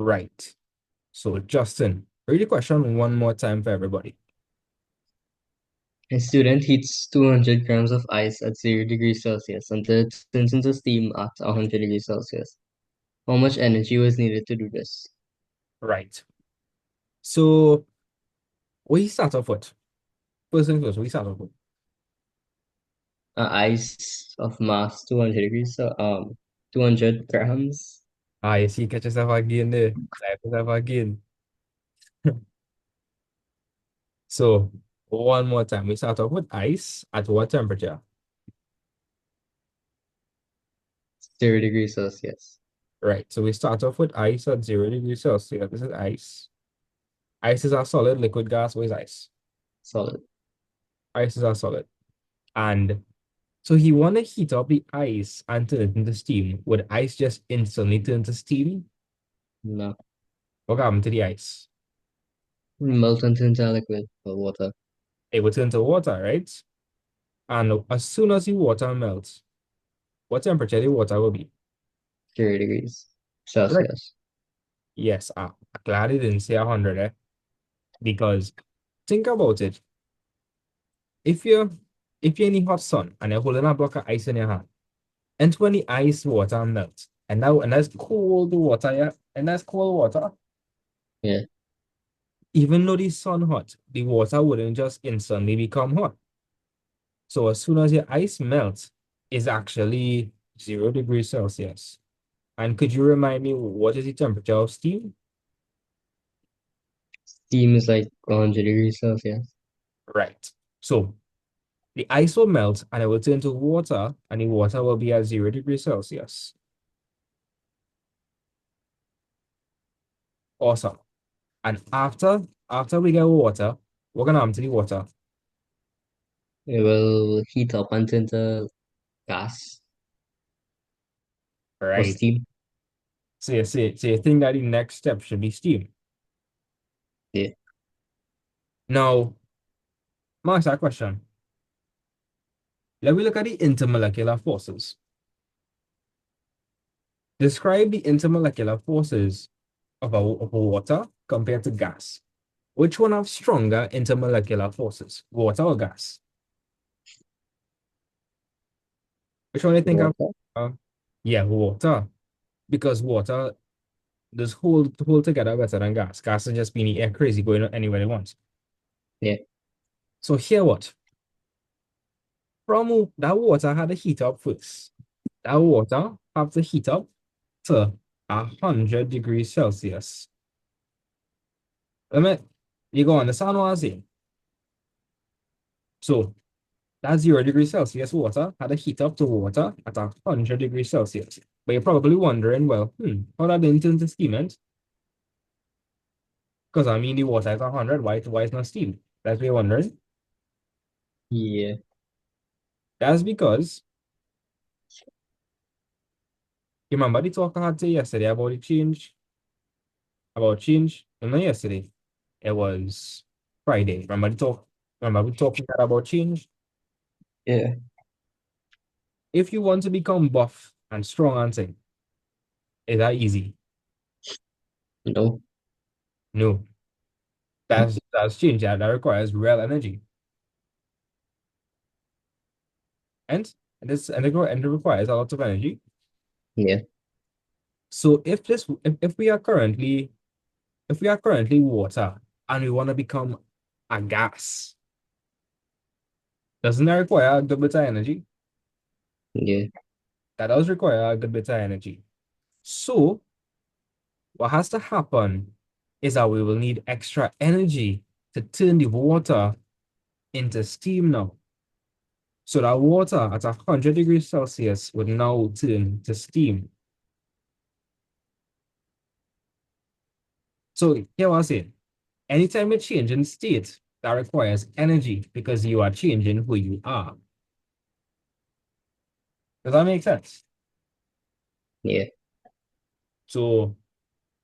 Right. So, Justin, read the question one more time for everybody. A student heats 200 grams of ice at 0 degrees Celsius until it turns into steam at 100 degrees Celsius. How much energy was needed to do this? Right. So, what you start off with? First things first, what you start off with? Ice of mass 200 degrees, 200 grams. Ah, you see, catch yourself again there. Catch yourself again. So, one more time, we start off with ice at what temperature? 0 degrees Celsius. Right. So, we start off with ice at 0 degrees Celsius. This is ice. Ice is a solid, liquid gas. What is ice? Solid. Ice is a solid. And so he want to heat up the ice and turn it into steam. Would ice just instantly turn to steam? No. What happened to the ice? Melt into liquid or water. It would turn to water, right? And as soon as the water melts, what temperature the water will be? 0 degrees Right. Celsius. Yes, I'm glad it didn't say 100, because think about it. If you're if you're in the hot sun and you're holding a block of ice in your hand, and when the ice water melts, and that's cold water, yeah, and that's cold water, Yeah. even though the sun hot, the water wouldn't just instantly become hot. So as soon as your ice melts, it's actually 0 degrees Celsius. And could you remind me what is the temperature of steam? Steam is like 100 degrees Celsius. Right. So the ice will melt and it will turn to water, and the water will be at 0 degrees Celsius. Awesome. And after we get water, we're gonna happen to the water. It will heat up and turn to gas or Right. steam. So you think that the next step should be steam. Yeah. Now, I'll ask that question. Let me look at the intermolecular forces. Describe the intermolecular forces of a water compared to gas. Which one have stronger intermolecular forces, water or gas? Which one do you think have? Water. Uh, yeah, water. Because water does hold together better than gas. Gas is just being the air crazy going anywhere it wants. Yeah. So here what? From that water had to heat up first. That water have to heat up to 100 degrees Celsius. Let me you go understand what I'm saying. So that 0 degrees Celsius water had to heat up to water at 100 degrees Celsius. But you're probably wondering, well, how that didn't turn to steam? Because I mean, the water is 100, why it's not steam? That's what you're wondering. Yeah. That's because you remember the talk I had to yesterday about the change? No, not yesterday. It was Friday. Remember the talk? Remember we talking about change? Yeah. If you want to become buff and strong and thing, is that easy? No. No. That's change. That requires real energy. And it requires a lot of energy. Yeah. So if we are currently water and we want to become a gas, doesn't that require a good bit of energy? Yeah. That does require a good bit of energy. So what has to happen is that we will need extra energy to turn the water into steam now. So that water at 100 degrees Celsius would now turn to steam. So here what I'm saying. Anytime you change in state, that requires energy because you are changing who you are. Does that make sense? Yeah. So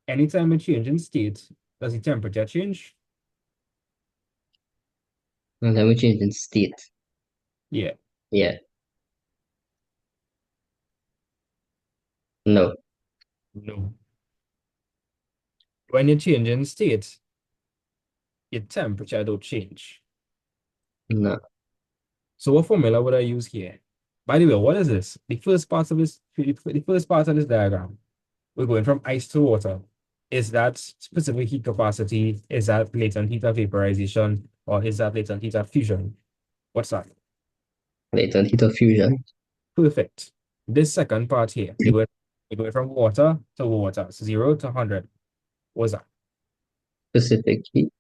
anytime you change in state, does the temperature change? And then we change in state. Yeah. Yeah. No. No. when you're changing state, your temperature don't change. No. So what formula would I use here? By the way, what is this? The first part of this diagram, we're going from ice to water. Is that specific heat capacity? Is that latent heat of vaporization? Or is that latent heat of fusion? What's that? Latent heat of fusion. Perfect. This second part here, we're going from water to water, 0 to 100. What's that? Specific heat.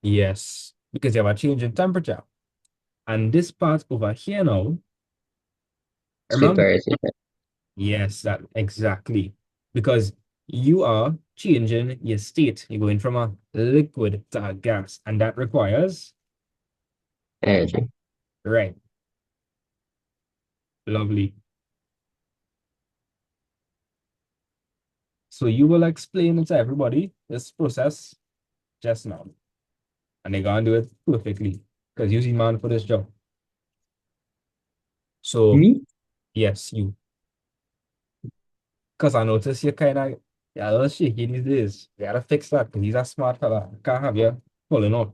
Yes, because you have a change in temperature. And this part over here now, remember, Vaporization. yes, that exactly. Because you are changing your state. You're going from a liquid to a gas, and that requires, Energy. right, lovely. So you will explain it to everybody this process just now, and they're gonna do it perfectly because you're the man for this job. So Me? yes, you, because I notice you're kind of, yeah, a little shaky these days. You gotta fix that because he's a smart fella. Can't have you pulling up,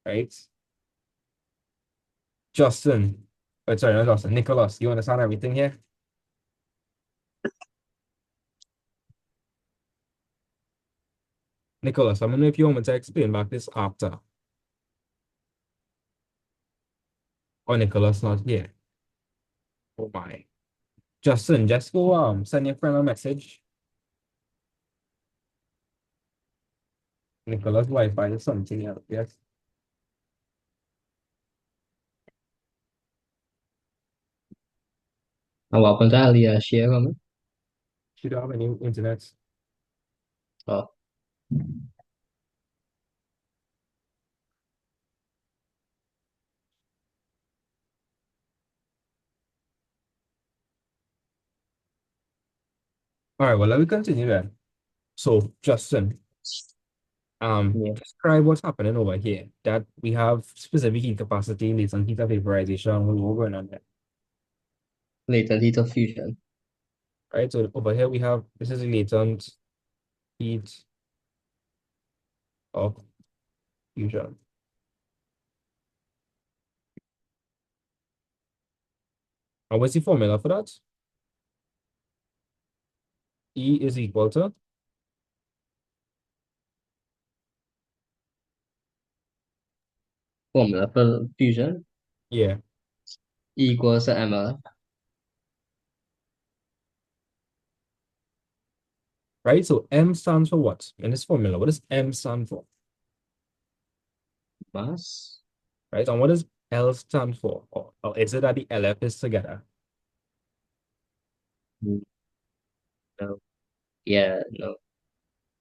right? Justin, sorry, not Justin, Nicholas, you understand everything here? Nicholas, I don't know if you want me to explain back this after. Or Nicholas not here. Oh my. Justin, just go send your friend a message. Nicholas Wi-Fi is something else, yes. And what happened to Alia? Share comment? She don't have any internet. Oh, All right, well, let me continue then. So, Justin, yeah. describe what's happening over here. That we have specific heat capacity, latent heat of vaporization, what going on there, Latent heat of fusion. right? So over here we have, this is the latent heat of fusion. And what's the formula for that? E is equal to, Formula for fusion yeah, equals to ml right? So M stands for what in this formula? What does M stand for, mass. right? And what does L stand for? Or is it that the LF is together? Mm, no. Yeah, no.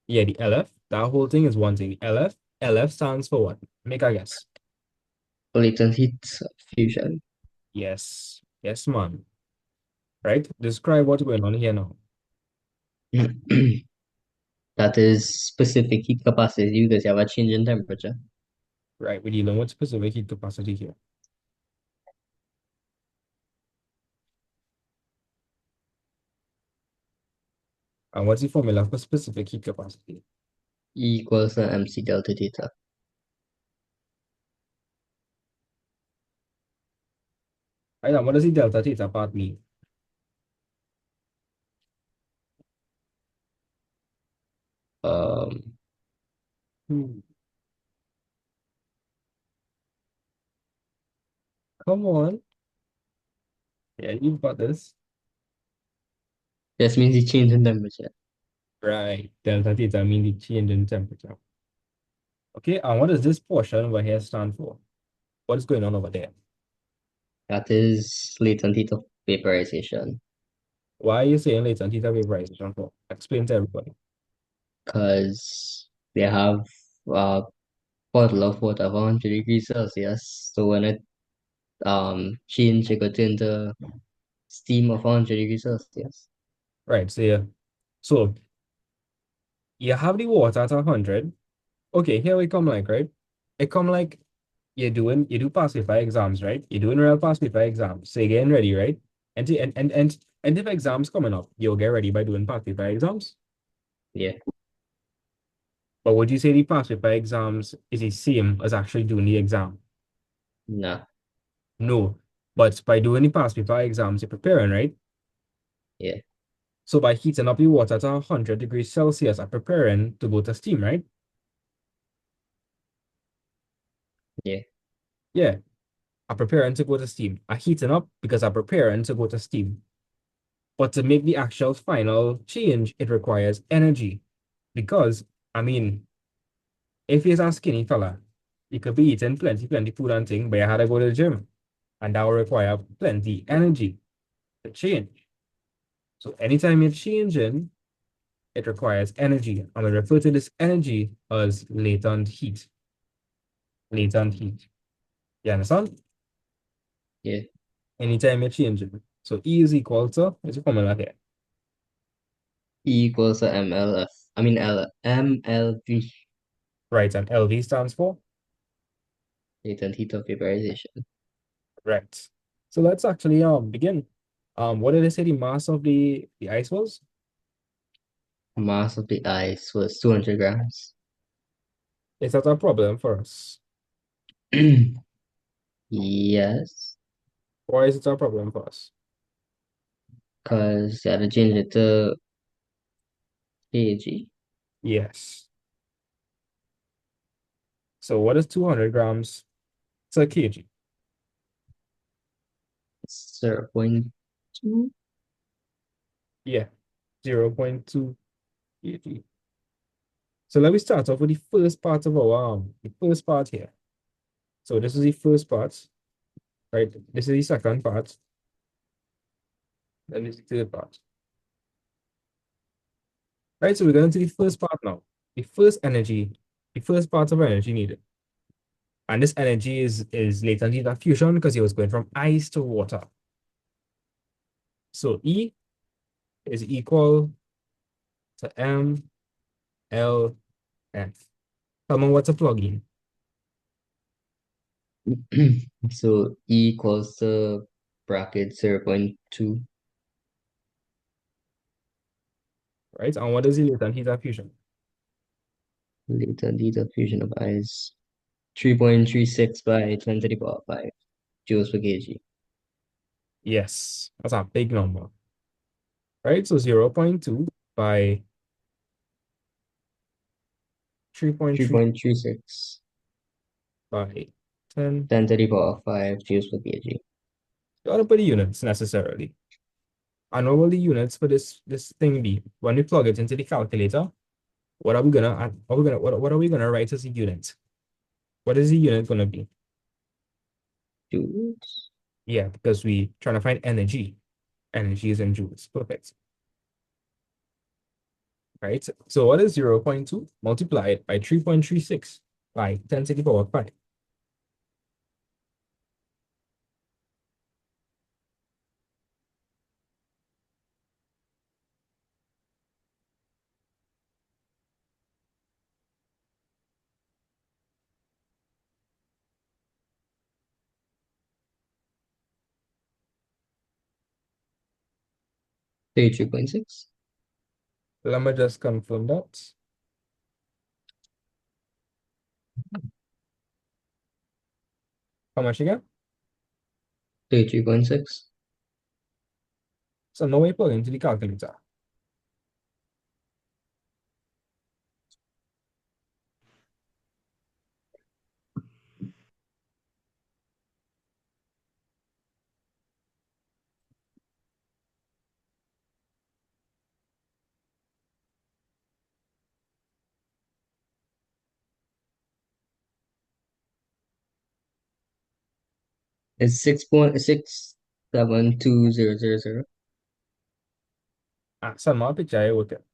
Yeah, the LF, that whole thing is one thing. The LF stands for what? Make a guess. Latent heat of fusion. Yes, yes, man. Right? Describe what's going on here now. That is specific heat capacity because you have a change in temperature. Right? We're dealing with specific heat capacity here. And what's the formula for specific heat capacity? Equals to mc delta theta. Right? And what does the delta theta part mean? Um, Hmm, come on. Yeah, you've got this. this means the change in temperature. Right. Delta theta mean the change in temperature. Okay, and what does this portion over here stand for? What is going on over there? That is latent heat of vaporization Why are you saying latent theta vaporization for? Explain to everybody. because they have a bottle of water for 100 degrees Celsius. So when it change, it goes into steam of 100 degrees Celsius. Right, so yeah. So you have the water at 100. Okay, here we come like, right? It come like you do pass paper exams, right? You're doing real pass paper exams. So you're getting ready, right? And if exams coming up, you'll get ready by doing pass paper exams. Yeah. But would you say the past paper exams is the same as actually doing the exam? Nah, No. But by doing the past paper exams, you're preparing, right? yeah, So by heating up the water to 100 degrees Celsius, I'm preparing to go to steam, right? yeah. Yeah, I'm preparing to go to steam. I'm heating up because I'm preparing to go to steam. But to make the actual final change, it requires energy. Because, I mean, if you're a skinny fella, you could be eating plenty food and thing, but you had to go to the gym. And that will require plenty energy to change. So anytime you're changing, it requires energy. And we refer to this energy as latent heat. Latent heat. You understand? Yeah. Anytime you're changing. So E is equal to, what's the formula here? E equals to MLF. I mean MLV, Right, and LV stands for? latent heat of vaporization. Right. So let's actually begin. What did I say the mass of the ice was? Mass of the ice was 200 grams. Is that a problem for us? Yes, Why is it a problem for us? because you had to change it to kg. Yes. So what is 200 grams to kg? 0.2 Yeah, 0.2 kg. So let me start off with the first part of our the first part here. So this is the first part, right? This is the second part, and this is the third part. Right, so we're going to the first part now. The first energy, the first part of energy needed. And this energy is latent heat fusion because it was going from ice to water. So E is equal to MLF. Tell me what's a plug-in, So E equals to bracket 0.2 right? And what is the latent heat fusion? latent heat of fusion of ice. 3.36 by 10 to the power 5 joules per kg. Yes, that's a big number, right? So 0.2 by 3.3 3.36, by 10. 10 to the power 5 joules per kg. You ought to put the units necessarily. And what will the units for this thing be? When we plug it into the calculator, what are we gonna what are we gonna write as a unit? What is the unit gonna be? Joules. Yeah, because we trying to find energy. Energy is in joules. Perfect. Right? So what is 0.2 multiplied by 3.36 by 10 to the power 5? 33.6. Let me just confirm that. How much again? 33.6. So now we plug into the calculator. It's 6.672000. Send me a picture here with it.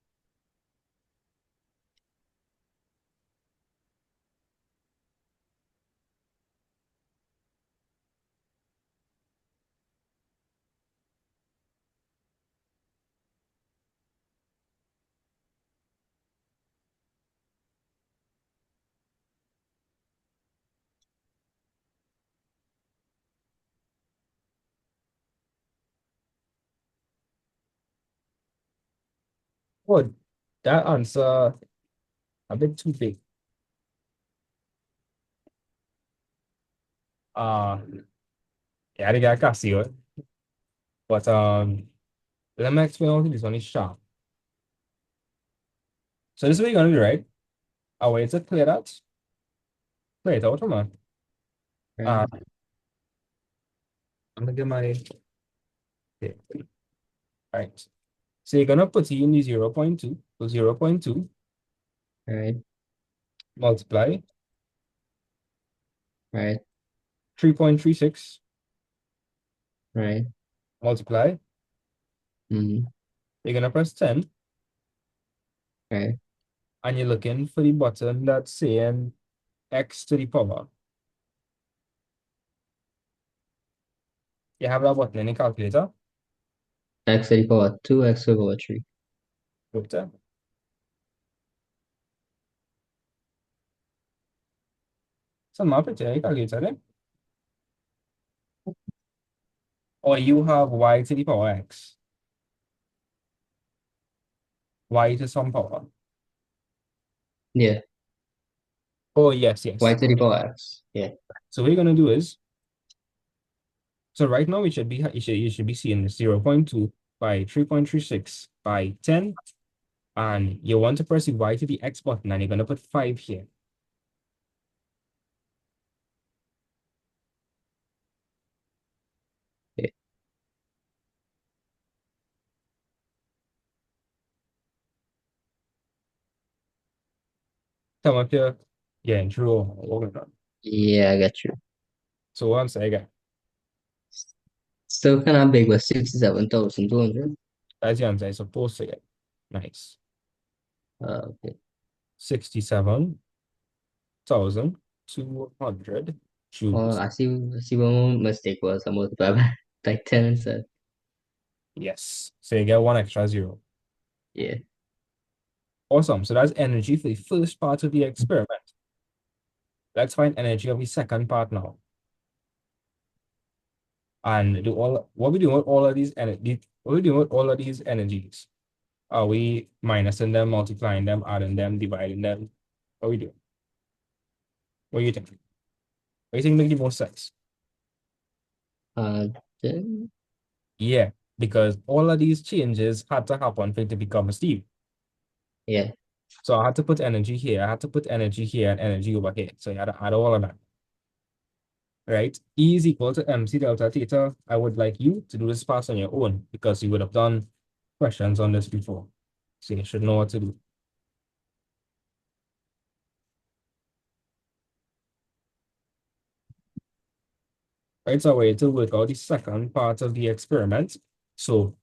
Oh, that answer a bit too big. Uh, yeah, I think I can see it. But let me explain how this one is sharp. So this is what you're gonna do, right? I want you to clear that, clear it out, man. Uh, Right, I'm gonna get my okay, right. So you're gonna put in the 0.2, so 0.2 right, multiply right, 3.36 right. multiply. Mm-hmm. You're gonna press 10 Right. and you're looking for the button that's saying x to the power. You have that button in the calculator. X to the power 2, x to the power 3. Go to some map it in the calculator then. Or you have y to the power x, y to some power. Yeah. Oh yes, Y yes. to the power x. Yeah. So what you're gonna do is, so right now it should be you should be seeing 0.2 by 3.36 by 10, and you want to press the y to the x button, and you're gonna put 5 here. Yeah. Come up here, yeah, and true. What we done. Yeah, I got you. So what I'm saying again, Still kind of big, but 67,200. that's the answer. I'm supposed to get nice Okay. 67,200 Oh, joules. I see one mistake was I multiplied by like 10 instead. Yes. So you get one extra zero. Yeah. Awesome. So that's energy for the first part of the experiment. Let's find energy of the second part now. And do all what we do with all of these energy, what we do with all of these energies? Are we minusing them, multiplying them, adding them, dividing them? What we do? What do you think? What do you think make the most sense? Uh, then, Yeah, because all of these changes had to happen for it to become a Steve. yeah. So I had to put energy here, I had to put energy here and energy over here. So you had to add all of that. Right? E is equal to MC delta theta. I would like you to do this pass on your own because you would have done questions on this before. So you should know what to do. Right, so way to work out the second part of the experiment. So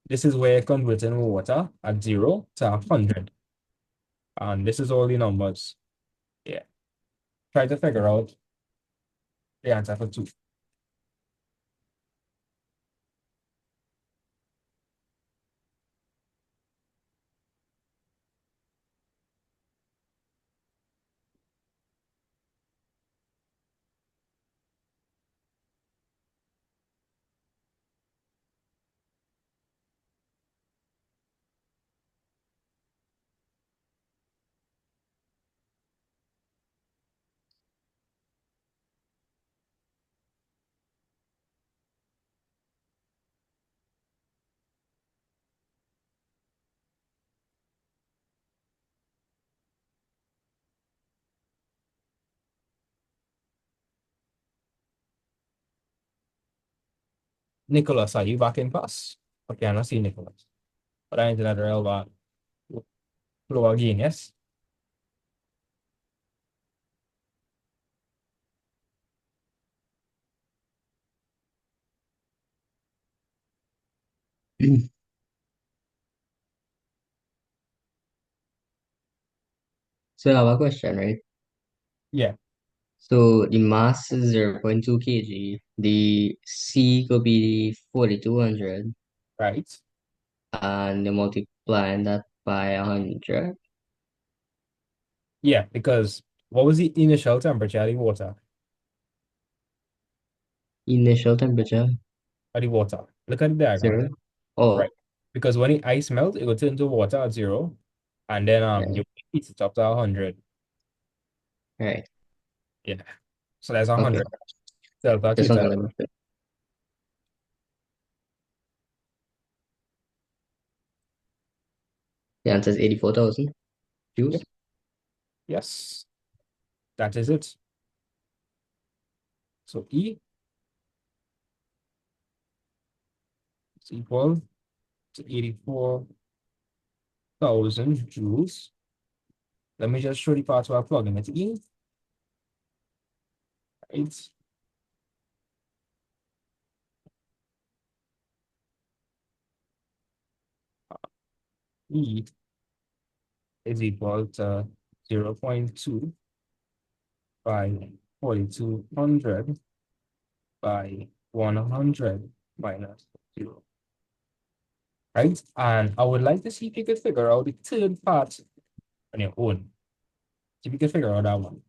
this is where converting water at 0 to 100. And this is all the numbers. Yeah. Try to figure out the answer for 2. Nicholas, are you back in class? Okay, I don't see Nicholas. But I entered that real bad. Flow again, yes? So I have a question, right? Yeah, So the mass is 0.2 kg. The C could be 4,200, right. and you're multiplying that by 100. Yeah, because what was the initial temperature of the water? Initial temperature, Of the water. Look at the diagram. 0. Right. Oh, Because when the ice melts, it will turn to water at 0. And then you Right. heat it up to 100. Right. Yeah. So that's Okay. 100 delta Just theta. something like that. The answer is 84,000 joules. Yep. Yes. That is it. So E is equal to 84,000 joules. Let me just show the parts where I plug in it. E, right? E is equal to 0.2 by 4200 by 100 minus 0. Right? And I would like to see if you could figure out the third part on your own. See if you can figure out that one.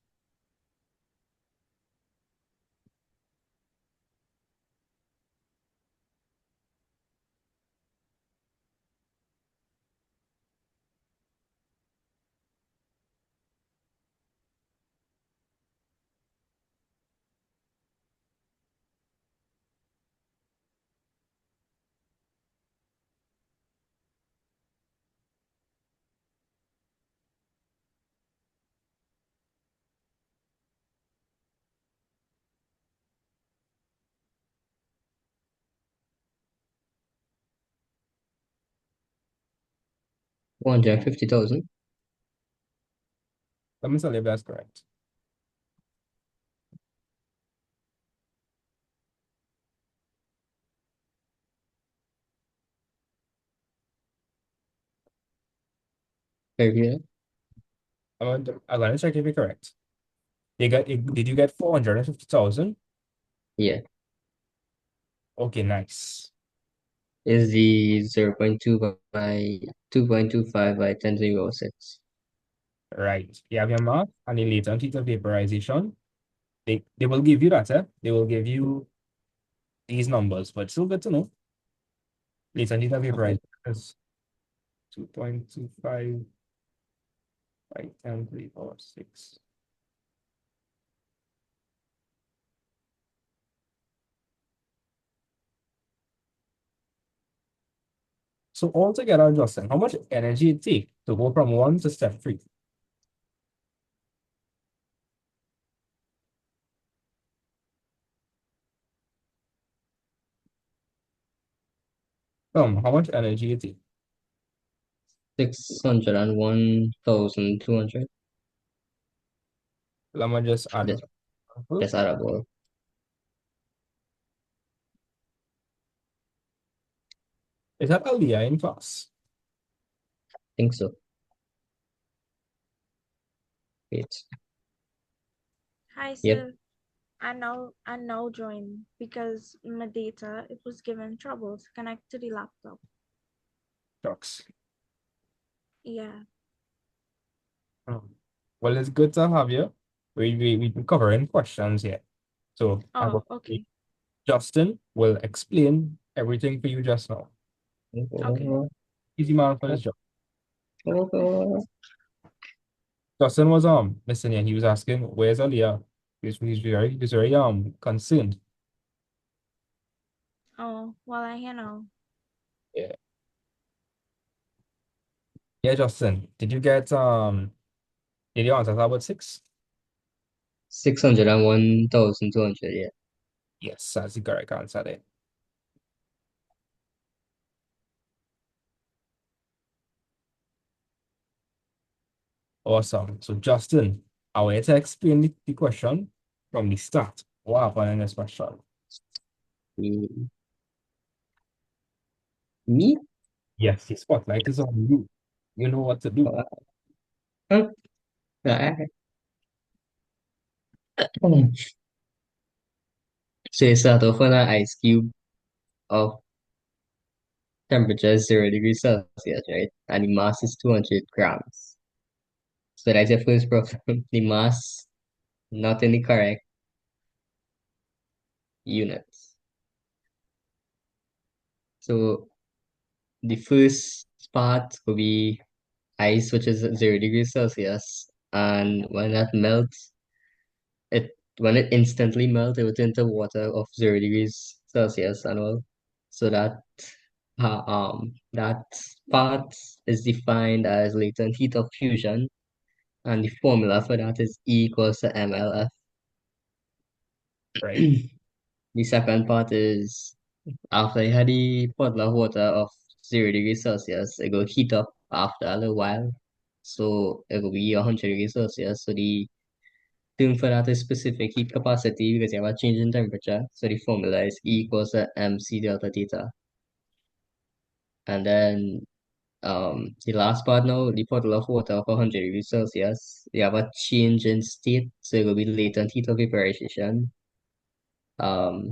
150,000. Let me tell you if that's correct. Very good. I'm going to check if you're correct. Did you get 450,000? Yeah. Okay, nice. Is the 0.2 by 2.25 by 1006. Right. You have your math and the latent heat of vaporization. They will give you that, eh? They will give you these numbers, but still good to know. Latent heat of Okay. vaporization is 2.25 by 10 to the power 6. So altogether, Justin, how much energy it take to go from 1 to step 3? How much energy it take? 601,200. Let me just add That's, up. I that's addable. Is that Aliyah in class? Think so. Wait. Hi, Yep. sir. I now join because my data it was given trouble to connect to the laptop. Shucks. Yeah. Well, it's good to have you. We've been covering questions here. So I'm going Oh, to okay. Justin will explain everything for you just now. Okay. Easy man for this job. Oh, Justin was listening and he was asking, where's Aliyah? He's very concerned. Oh, well, I hear now. Yeah. Yeah, Justin. Did you answer about 6? 601,200. Yeah. Yes, that's the correct answer there. Awesome. So Justin, I want you to explain the question from the start. What happened in this question? Me? Me? Yes, the spotlight is on you. You know what to do. Huh? Ah. So you start off on an ice cube of temperature is 0 degrees Celsius, right? And the mass is 200 grams. So that's your first problem. The mass, not in the correct units. So the first part will be ice, which is at 0 degrees Celsius, and when that melts, it when it instantly melts, it would turn to water of 0 degrees Celsius and all. So that part is defined as latent heat of fusion, and the formula for that is E equals to MLF. Right. The second part is after you had the bottle of water of 0 degrees Celsius, it will heat up after a little while. So it will be 100 degrees Celsius. So the term for that is specific heat capacity because you have a change in temperature. So the formula is E equals to MC delta theta. And then the last part now, the bottle of water of 100 degrees Celsius, you have a change in state. So it will be latent heat of vaporization. Um,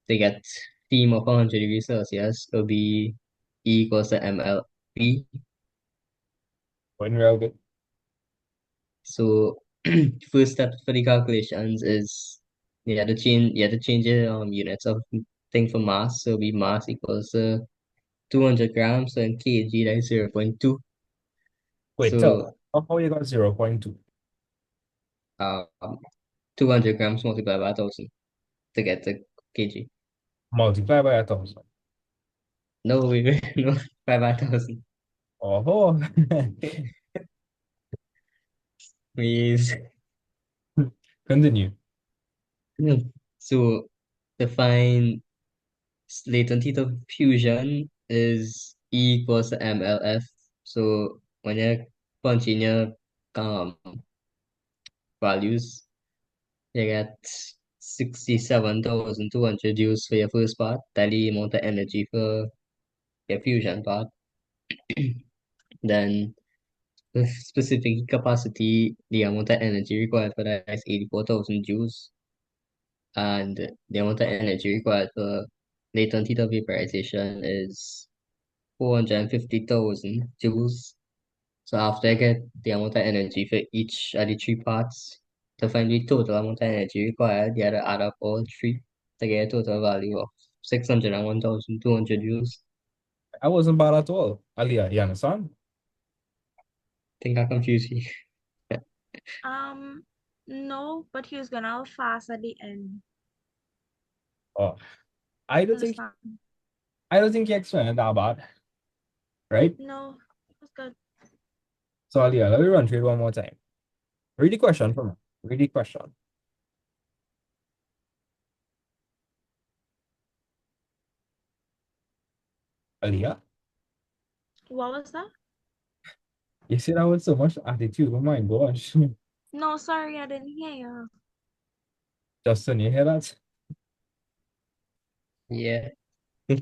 to get steam of 100 degrees Celsius, it will be E equals to MLP. Going real good. So first step for the calculations is you have to change the units of thing for mass. So be mass equals 200 grams, so in kg that is 0.2. Wait, tell me, So how you got 0.2? um 200 grams multiplied by 1,000 to get the kg. Multiply by 1,000. No, no, by 1,000. Oh, Please. continue. So to find latent heat of fusion is E equals to MLF. So when you punch in your um values, you get 67,200 joules for your first part. That's the amount of energy for your fusion part. Then the specific capacity, the amount of energy required for that is 84,000 joules. And the amount of energy required for latent heat of vaporization is 450,000 joules. So after I get the amount of energy for each of the three parts, to find the total amount of energy required, you have to add up all three to get a total value of 601,200 joules. I wasn't bad at all. Aliyah, you understand? Think I confused you. Um, no, but he was gonna fast at the end. Oh, I don't think Understand? I don't think you explained it that bad, right? No, it was good. So Aliyah, let me run through it one more time. Read the question for me. Read the question. Aliyah, What was that? you see that with so much attitude. Oh my gosh. No, sorry, I didn't hear you. Justin, you hear that? Yeah. Yeah,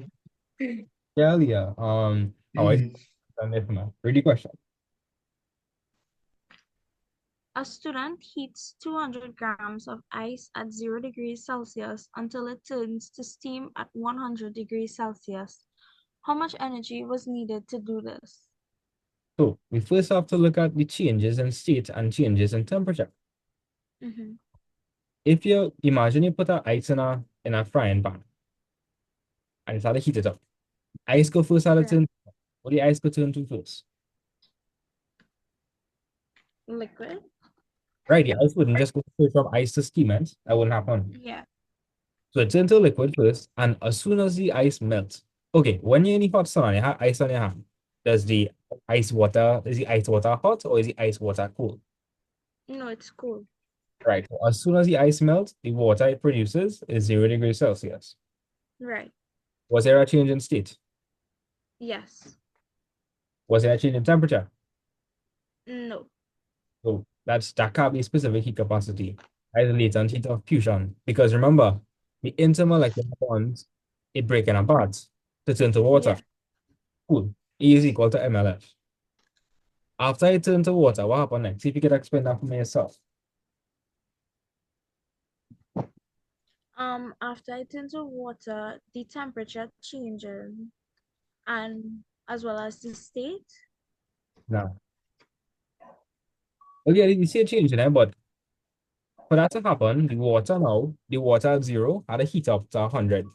Aliyah. How I done it now. Read the question. A student heats 200 grams of ice at 0 degrees Celsius until it turns to steam at 100 degrees Celsius. How much energy was needed to do this? So we first have to look at the changes in state and changes in temperature. Mm-hmm. If you imagine you put a ice in a frying pan and it's had to heat it up. Ice go first out of Right. turn. What the ice go turn to first? Liquid? Right, the ice wouldn't just go straight from ice to steam, right? That wouldn't happen. Yeah. So it turns to liquid first, and as soon as the ice melts, okay, when you're in the hot sun and you have ice on your hand, is the ice water hot or is the ice water cold? No, it's cool. Right. So as soon as the ice melts, the water it produces is 0 degrees Celsius. Right. Was there a change in state? Yes. Was there a change in temperature? No. So that can't be specific heat capacity. Either latent heat of fusion. Because remember, the intermolecular bonds, it breaking apart to turn to water. Yeah. Cool. E is equal to MLF. After it turned to water, what happened next? See if you could explain that for me yourself. After it into water, the temperature changes and as well as the state. Now, well, yeah, you see a change in it, but for that to happen, the water at zero had to heat up to 100.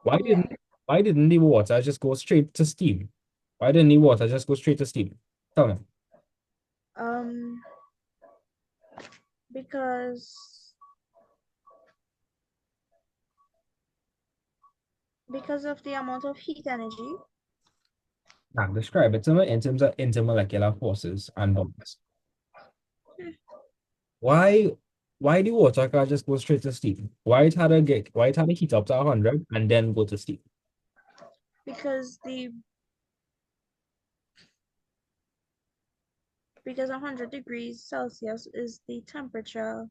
Why didn't Right. why didn't the water just go straight to steam? Why didn't the water just go straight to steam? Tell me. Um, because of the amount of heat energy. Now, describe it to me in terms of intermolecular forces and bonds. Why why the water can't just go straight to steam? Why it had to heat up to 100 and then go to steam? Because 100 degrees Celsius is the temperature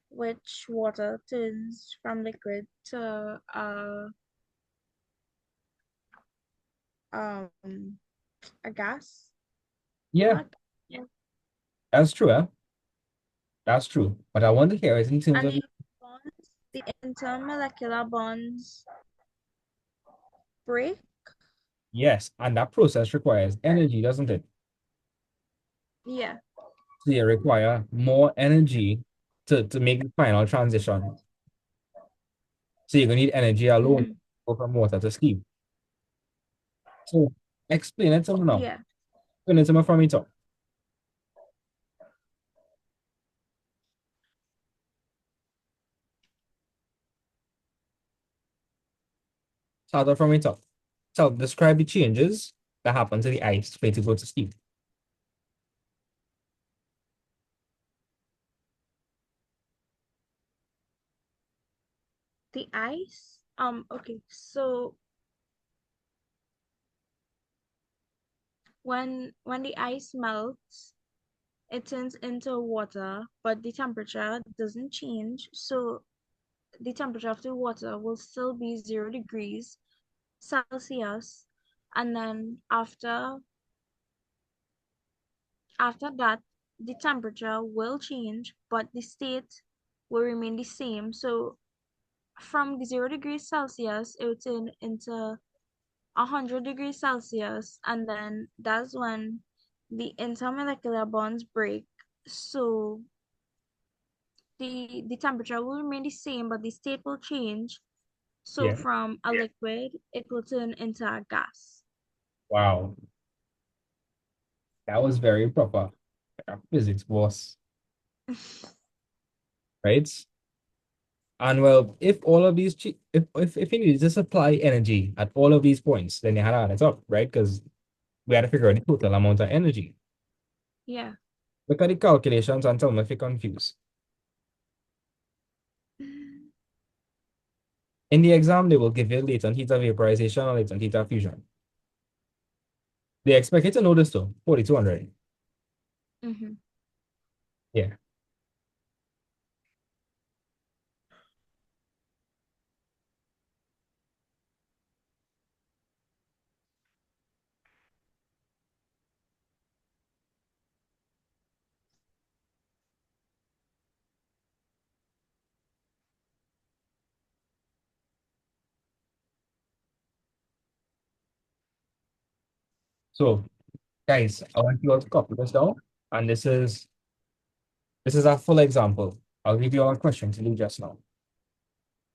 which water turns from liquid to um a gas. Yeah, Not yeah. that's true, eh? That's true. But I want to hear it in terms And of the intermolecular bonds break. yes, and that process requires energy, doesn't it? Yeah. So you require more energy to make the final transition. So you're gonna need energy alone to Mm-hmm. go from water to steam. So explain it to me now. Yeah. Explain it to me from the top. Start off from the top. So describe the changes that happen to the ice for it to go to steam. The ice. Okay. So when the ice melts, it turns into water, but the temperature doesn't change. So the temperature of the water will still be 0 degrees Celsius. And then after that, the temperature will change, but the state will remain the same. So from the 0 degrees Celsius, it will turn into 100 degrees Celsius, and then that's when the intermolecular bonds break. So the temperature will remain the same, but the state will change. So Yeah. from a liquid, it will turn into a gas. Wow. That was very proper. Like a physics boss, right? And well, if all of these if you need to supply energy at all of these points, then you had to add it up, right? Because we had to figure out the total amount of energy. Yeah. Look at the calculations and tell me if you're confused. In the exam, they will give you latent heat of vaporization or latent heat of fusion. They expect you to know this though, 4200. Mm-hmm. Yeah. So guys, I want you all to copy this down. And this is a full example. I'll give you all a question to do just now.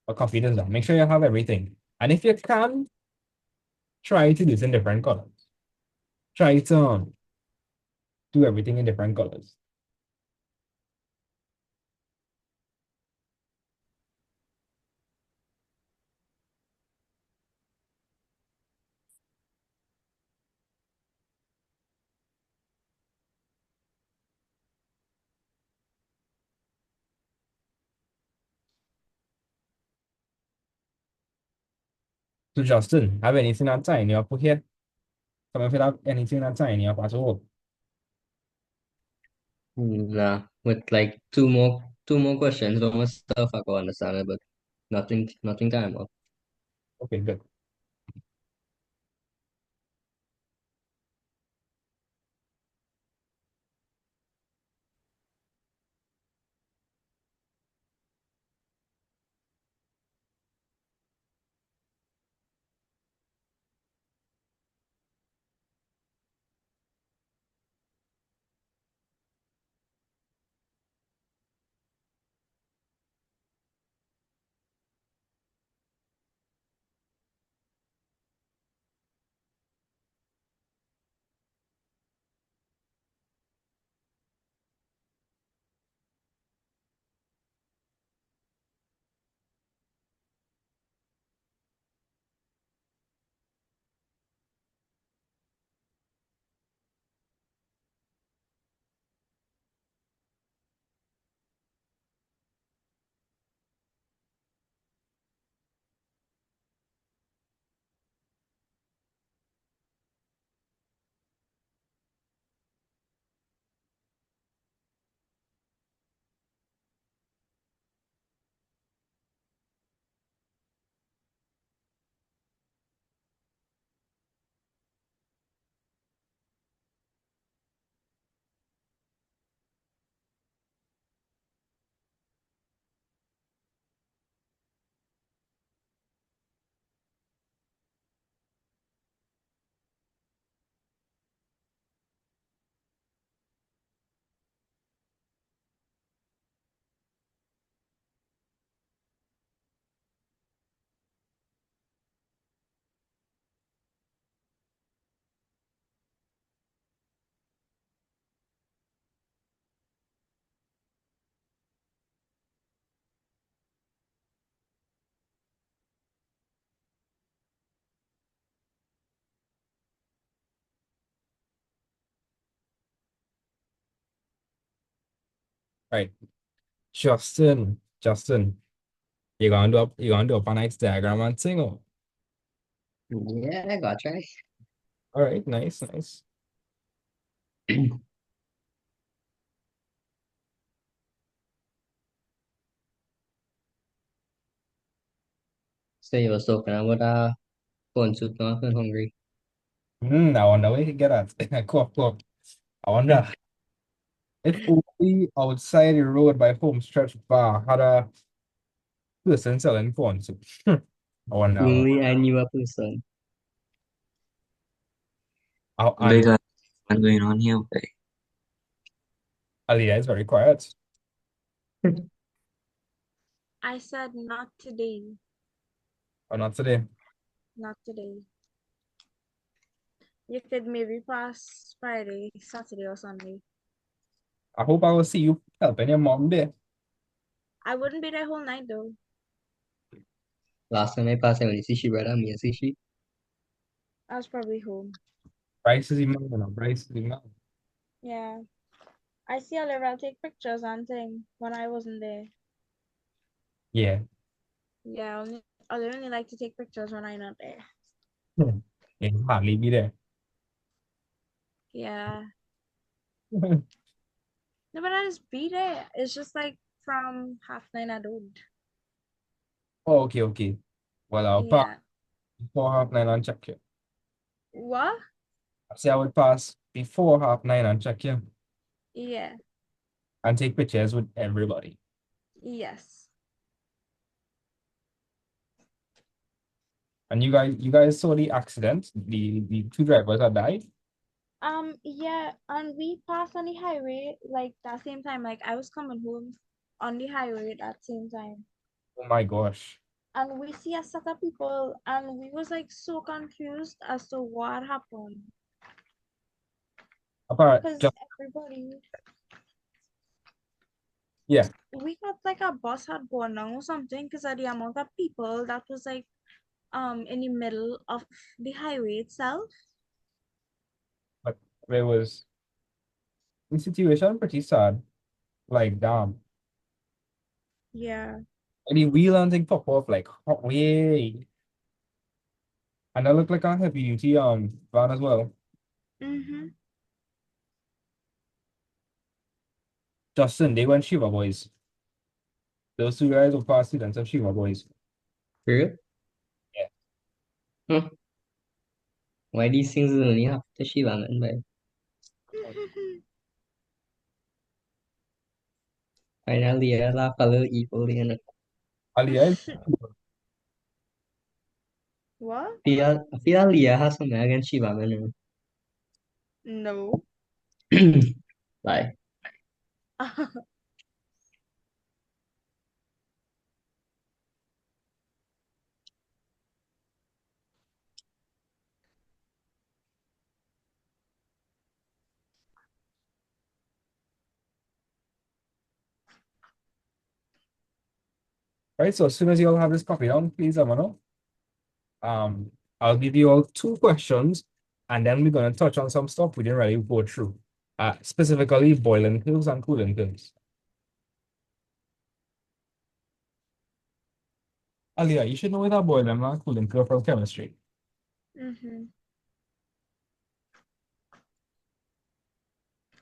I'll copy this down. Make sure you have everything. And if you can, try to do it in different colors. Try to do everything in different colors. So Justin, have anything that's sign you up here? Come if you have anything that's sign you up at all. Nah, with like two more questions about my stuff, I can understand it, but nothing time up. Okay, good. Right. Justin, you gonna do a nice diagram and thing. Oh, Yeah, I got try. all right, nice, nice. So you was talking about corn soup now, I'm hungry. I wonder where you get that. Cool. I wonder if only outside the road by home stretch bar had a person selling corn soup. I wonder. Only I knew a person. And Because what's going on here? Like, Aliyah is very quiet. I said not today. Or not today. Not today. You could maybe pass Friday, Saturday, or Sunday. I hope I will see you helping your mom there. I wouldn't be there whole night though. Last time I passed, I went to see she brother, me and see she. I was probably home. Bryce is email, Bryce is email. Yeah. I see Olivia take pictures and thing when I wasn't there. Yeah. Yeah, I only like to take pictures when I'm not there. Yeah, hardly be there. Yeah. No, but I just be there. It's just like from 9:30 I don't. Oh, okay. Well, I'll pass Yeah. before 9:30 and check you. What? I say I would pass before 9:30 and check you Yeah. and take pictures with everybody. Yes. And you guys saw the accident. The two drivers had died. Yeah, and we passed on the highway like that same time. Like I was coming home on the highway at that same time. Oh my gosh. And we see a set of people and we was like so confused as to what happened. Apart, Because just everybody yeah. we thought like a bus had gone down or something because of the amount of people that was like in the middle of the highway itself. But it was the situation pretty sad. Like damn. Yeah. And the wheel and thing pop off like hot way. And that looked like a heavy duty van as well. Mm-hmm. Justin, they went Shiva boys. Those two guys were past students of Shiva boys. Real? Yeah. Huh. Why these things only happen to Shiva, man? But finally, I laugh a little equally and Aliyah, What? I feel Leah has something against Shiva, man. No. Like, right? So as soon as you all have this copy down, please, know. I'll give you all two questions, and then we're gonna touch on some stuff we didn't really go through. Specifically boiling curves and cooling curves. Aliyah, you should know what a boiling and cooling curve from chemistry. Mm-hmm.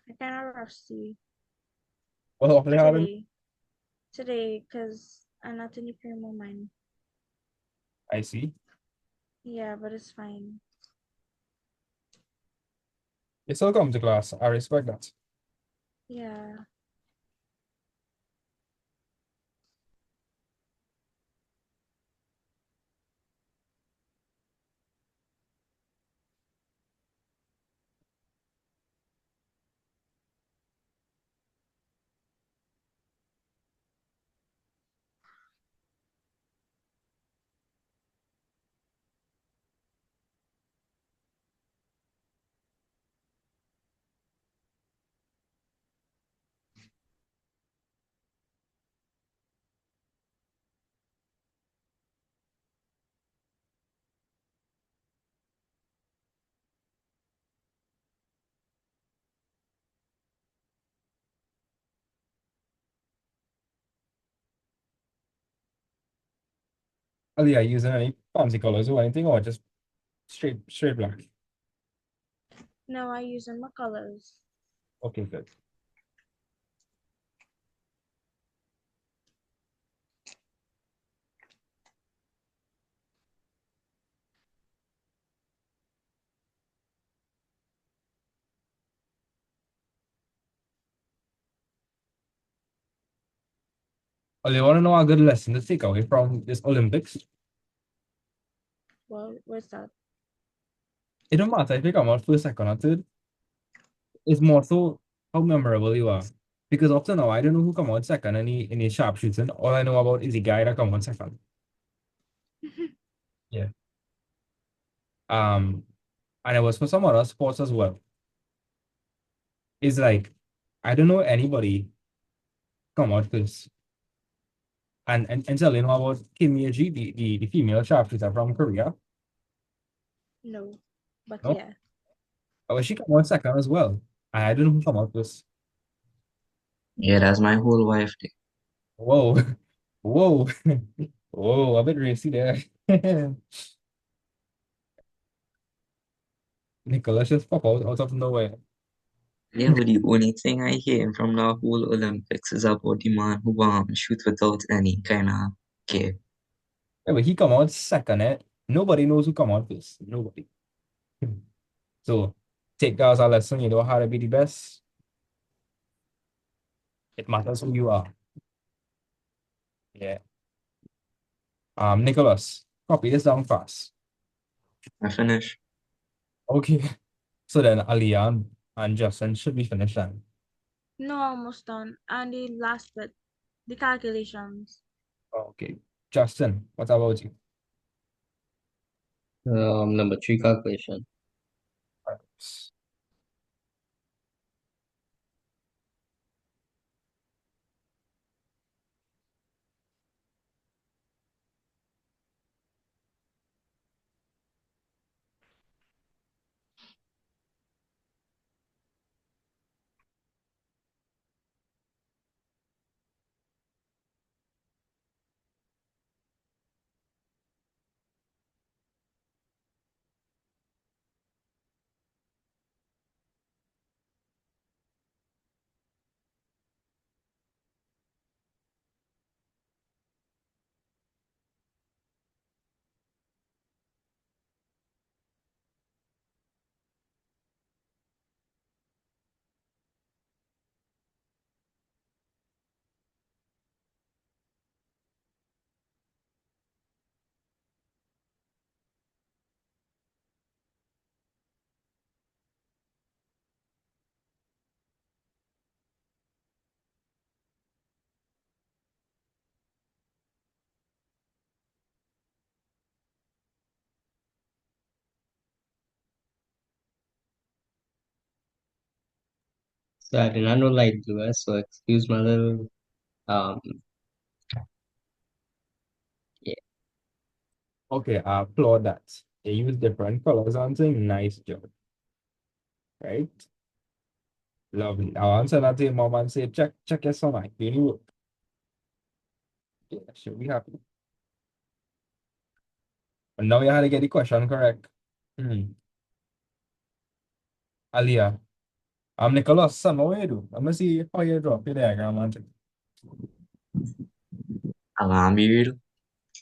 I kind of rusty Well, hopefully hard today. Today, because I'm not in the frame of mind. I see. Yeah, but it's fine. You still come to class. I respect that. Yeah. Ali, are you using any fancy colors or anything, or just straight black? Now I using my colors. Okay, good. Ali, you want to know a good lesson to take away from this Olympics? Well, where's that? It don't matter if you come out first, second, or third. It's more so how memorable you are. Because up to now, I don't know who come out second in the sharpshooting. All I know about is the guy that come out second. Yeah. Um, and it was for some other sports as well. It's like I don't know anybody come out first. And tell you know about Kim Ye-ji, the female sharpshooter from Korea. No, but No, yeah. but she come out second as well. And I don't know who come out first. Yeah, that's my whole wife thing. Whoa, whoa, whoa! A bit racy there. Nicholas just pop out of nowhere. Yeah, but the only thing I hear from the whole Olympics is about the man who shoot without any kind of care. Yeah, but he come out second, eh? Nobody knows who come out first. Nobody. So take that as a lesson. You know how to be the best. It matters who you are. Yeah. Nicholas, copy this down fast. I finish. Okay. So then Aliyah and Justin should be finished then. No, almost done. And the last bit, the calculations. Okay. Justin, what about you? Number three calculation. So I did not know light blue, so excuse my little um yeah. Okay, I applaud that. They use different colors and thing. Nice job. Right? Lovely. I'll answer that to your mom and say, check your son. I really work. Yeah, she'll be happy. But now you had to get the question correct. Hmm. Aliyah. Nicholas, son, what you do? I'm gonna see how you drop your diagram and thing. I'm gonna be real.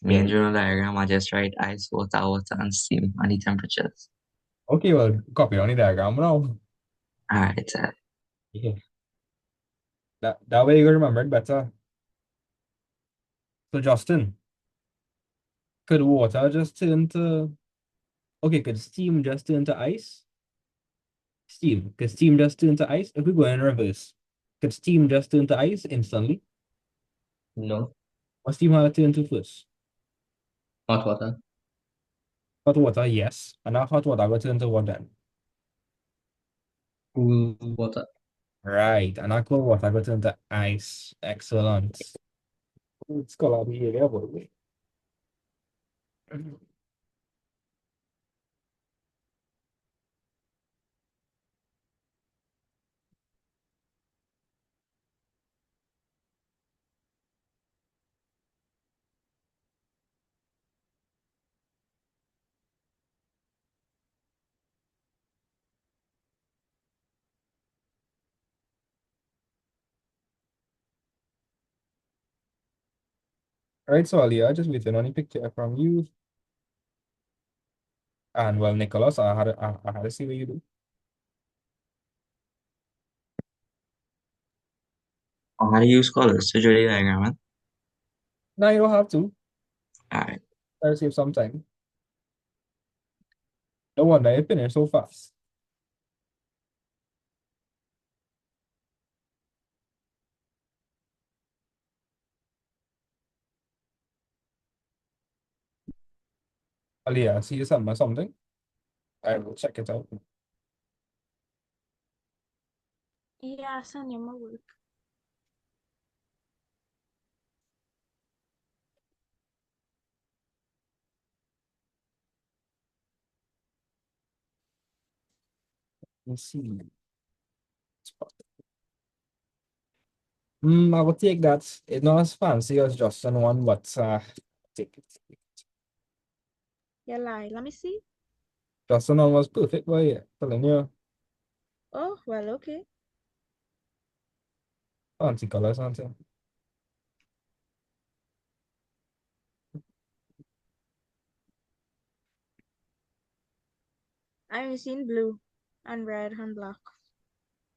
Me Yeah. and journal diagram, I just write ice, water, and steam, and the temperatures. Okay, well, copy on the diagram now. Alright, Yeah. That way you remember it better. So Justin, could water just turn to okay, could steam just turn to ice? Steam. Could steam just turn to ice? If we go in reverse, could steam just turn to ice instantly? No, What steam have to turn to first? hot water. Hot water, yes. And that hot water will turn to what then? Cool water. Right. And that cold water will turn to ice. Excellent. Good scholar behavior, by the way. All right, so Alia, just waiting on the picture from you. And well, Nicholas, I had to see what you do. How do you use colors to draw the diagram, man? No, you don't have to. Alright. Try to save some time. No wonder you finished so fast. Alia, see you something. I will check it out. Yeah, send you my work. Let's see. I will take that. It's not as fancy as just on one, but take it. You lie. Let me see. Just on one was perfect, but yeah, telling you, Oh, well, okay. fancy colors, aren't they? I only seen blue and red and black.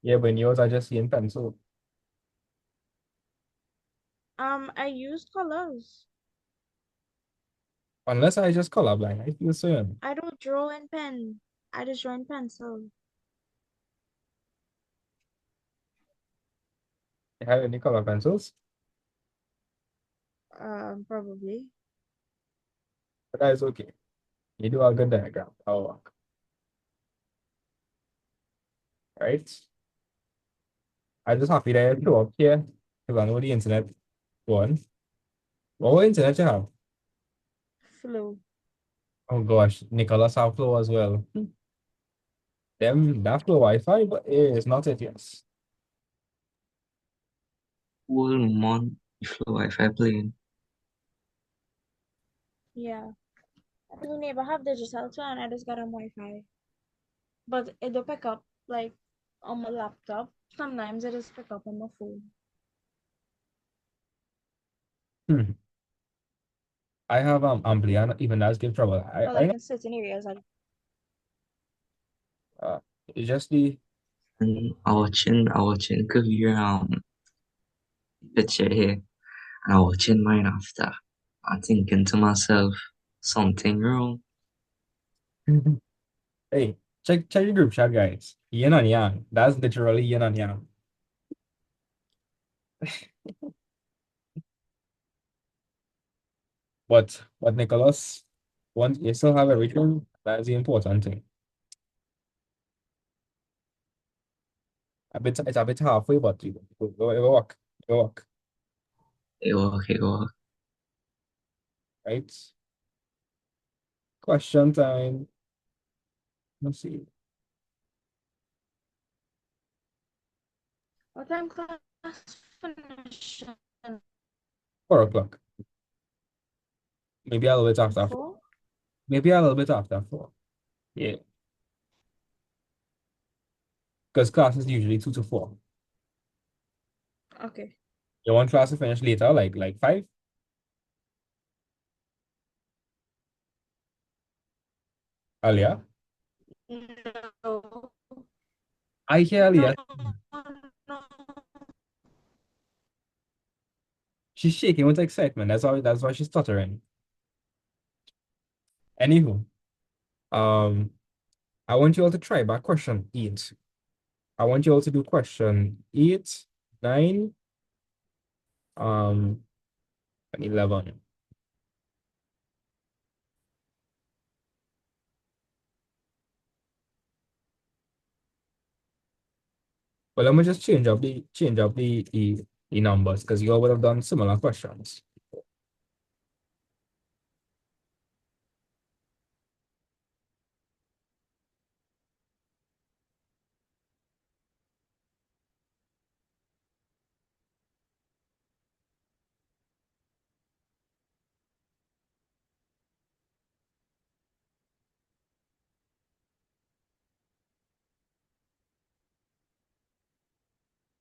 Yeah, but in yours, I just see in pencil. I used colors. Unless I just colorblind, I feel so. I don't draw in pen. I just draw in pencil. You have any color pencils? Probably. But that is okay. You do a good diagram. I'll work. Right? I just happy that you show up here because I know the internet one. What internet you have? Flow. Oh gosh, Nicholas have flow as well. Them that flow Wi-Fi, but it's not it, yes. Whole month flow Wi-Fi playing. Yeah. I think my neighbor have digital too, and I just got on Wi-Fi. But it don't pick up like on my laptop. Sometimes it just pick up on my phone. Hmm. I have Ampli and even that's give trouble. Or I like know in certain areas, like it's just the And I watching career picture here and I watching mine after. I'm thinking to myself, something wrong. hey, check your group chat guys. Yin and yang. That's literally yin and yang. But Nicholas, once you still have everything, that's the important thing. It's a bit halfway, but you go work. Go work. It was Right? Question time. Let's see. what time class finish? 4 o'clock. Maybe a little bit after 4. 4? Maybe a little bit after 4. Yeah. Because class is usually 2 to 4. Okay. You want class to finish later, like 5? Earlier? No. I hear No. earlier. No. She's shaking with excitement. That's why she's stuttering. Anywho, um, I want you all to try back question 8. I want you all to do question 8, 9, um, and 11. Well, let me just change up the numbers because you all would have done similar questions.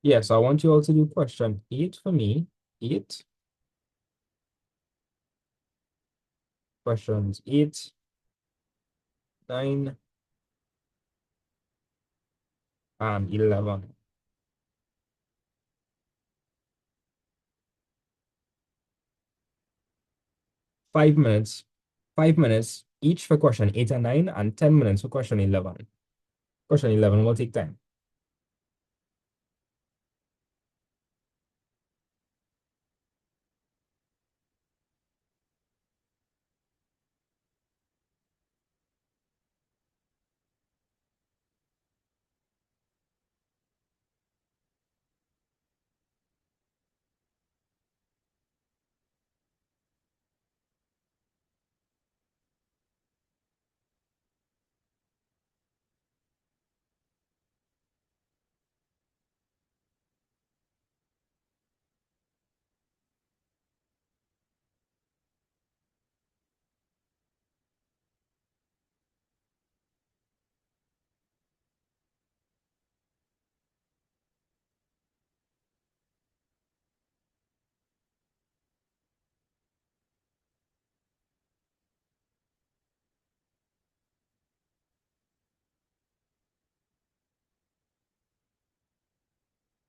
Yeah, so I want you all to do question 8 for me. 8. questions 8, 9, and 11. 5 minutes. 5 minutes each for question 8 and 9, and 10 minutes for question 11. Question 11 will take time.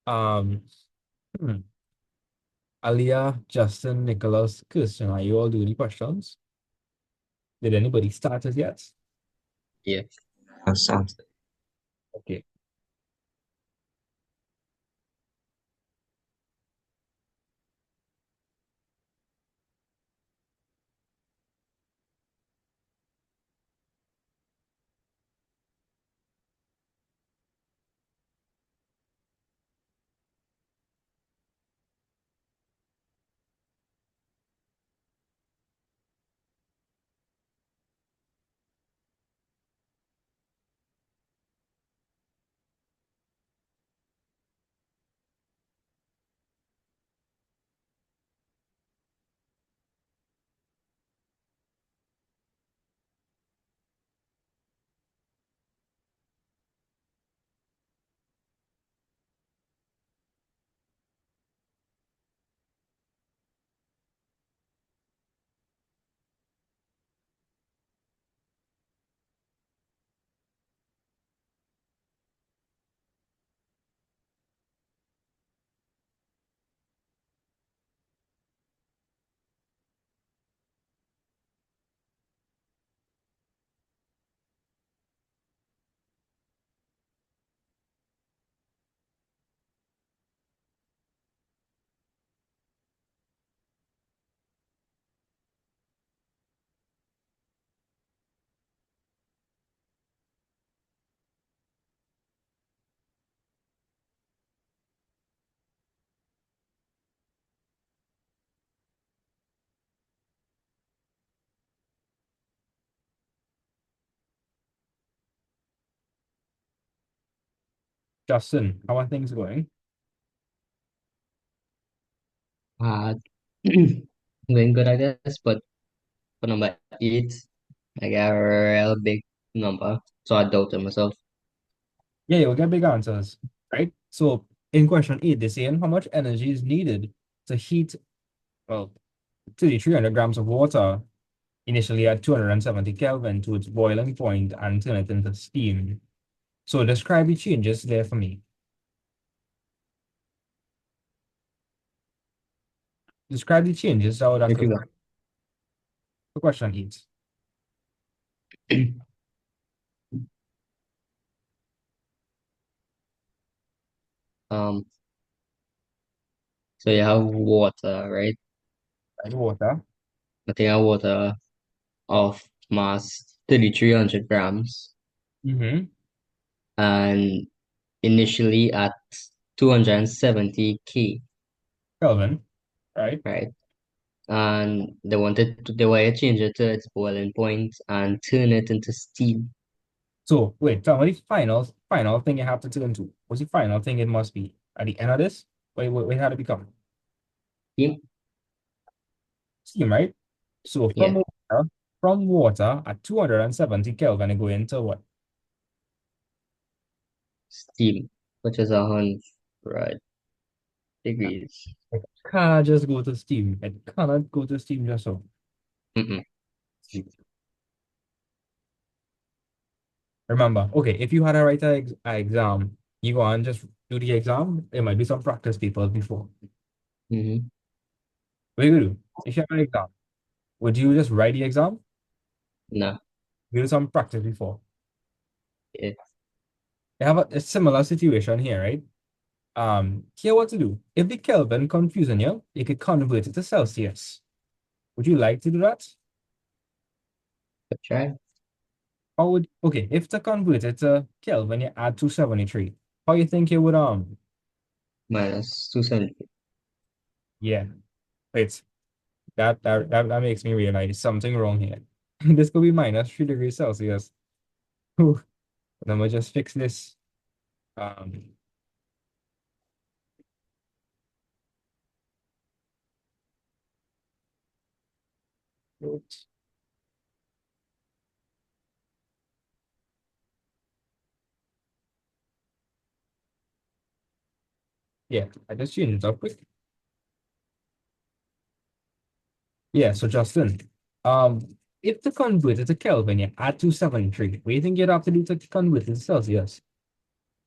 Um, hmm. Alia, Justin, Nicholas, Kirsten, are you all doing the questions? Did anybody start it yet? Yeah. Sounds Okay. Justin, how are things going? Uh, Doing good, I guess, but for number 8, I got a real big number, so I doubted myself. Yeah, you'll get big answers, right? So in question 8, they're saying how much energy is needed to heat, well, 300 grams of water initially at 270 Kelvin to its boiling point and turn it into steam. So describe the changes there for me. Describe the changes that would If occur you for question 8. um, so you have water, right? Right, water. I think I have water of mass 3,300 grams, Mm-hmm. and initially at 270 K, Kelvin, right? right? And they wanted to change it to its boiling point and turn it into steam. So wait, tell me the final thing you have to turn to. What's the final thing it must be? At the end of this? Wait, how to become? Steam? Steam, right? So Yeah, from water at 270 Kelvin, it go into what? steam, which is 100 degrees. It can't just go to steam. It cannot go to steam just so. Mm-mm. Remember, okay, if you had to write an exam, you go and just do the exam. It might be some practice papers before. Mm-hmm. What do you do? If you have an exam, would you just write the exam? Nah. Do some practice before. Yeah. You have a similar situation here, right? Here what to do. If the Kelvin confusing you, you could convert it to Celsius. Would you like to do that? Good try. Or would okay, if to convert it to Kelvin, you add 273. How you think you would Minus 270. yeah, wait, that makes me realize something wrong here. This could be minus 3 degrees Celsius. Whew. Then we'll just fix this. Um oops. Yeah, I just changed it up quick. Yeah, so Justin, if to convert it to Kelvin, you add 273. What do you think you'd have to do to convert it to Celsius?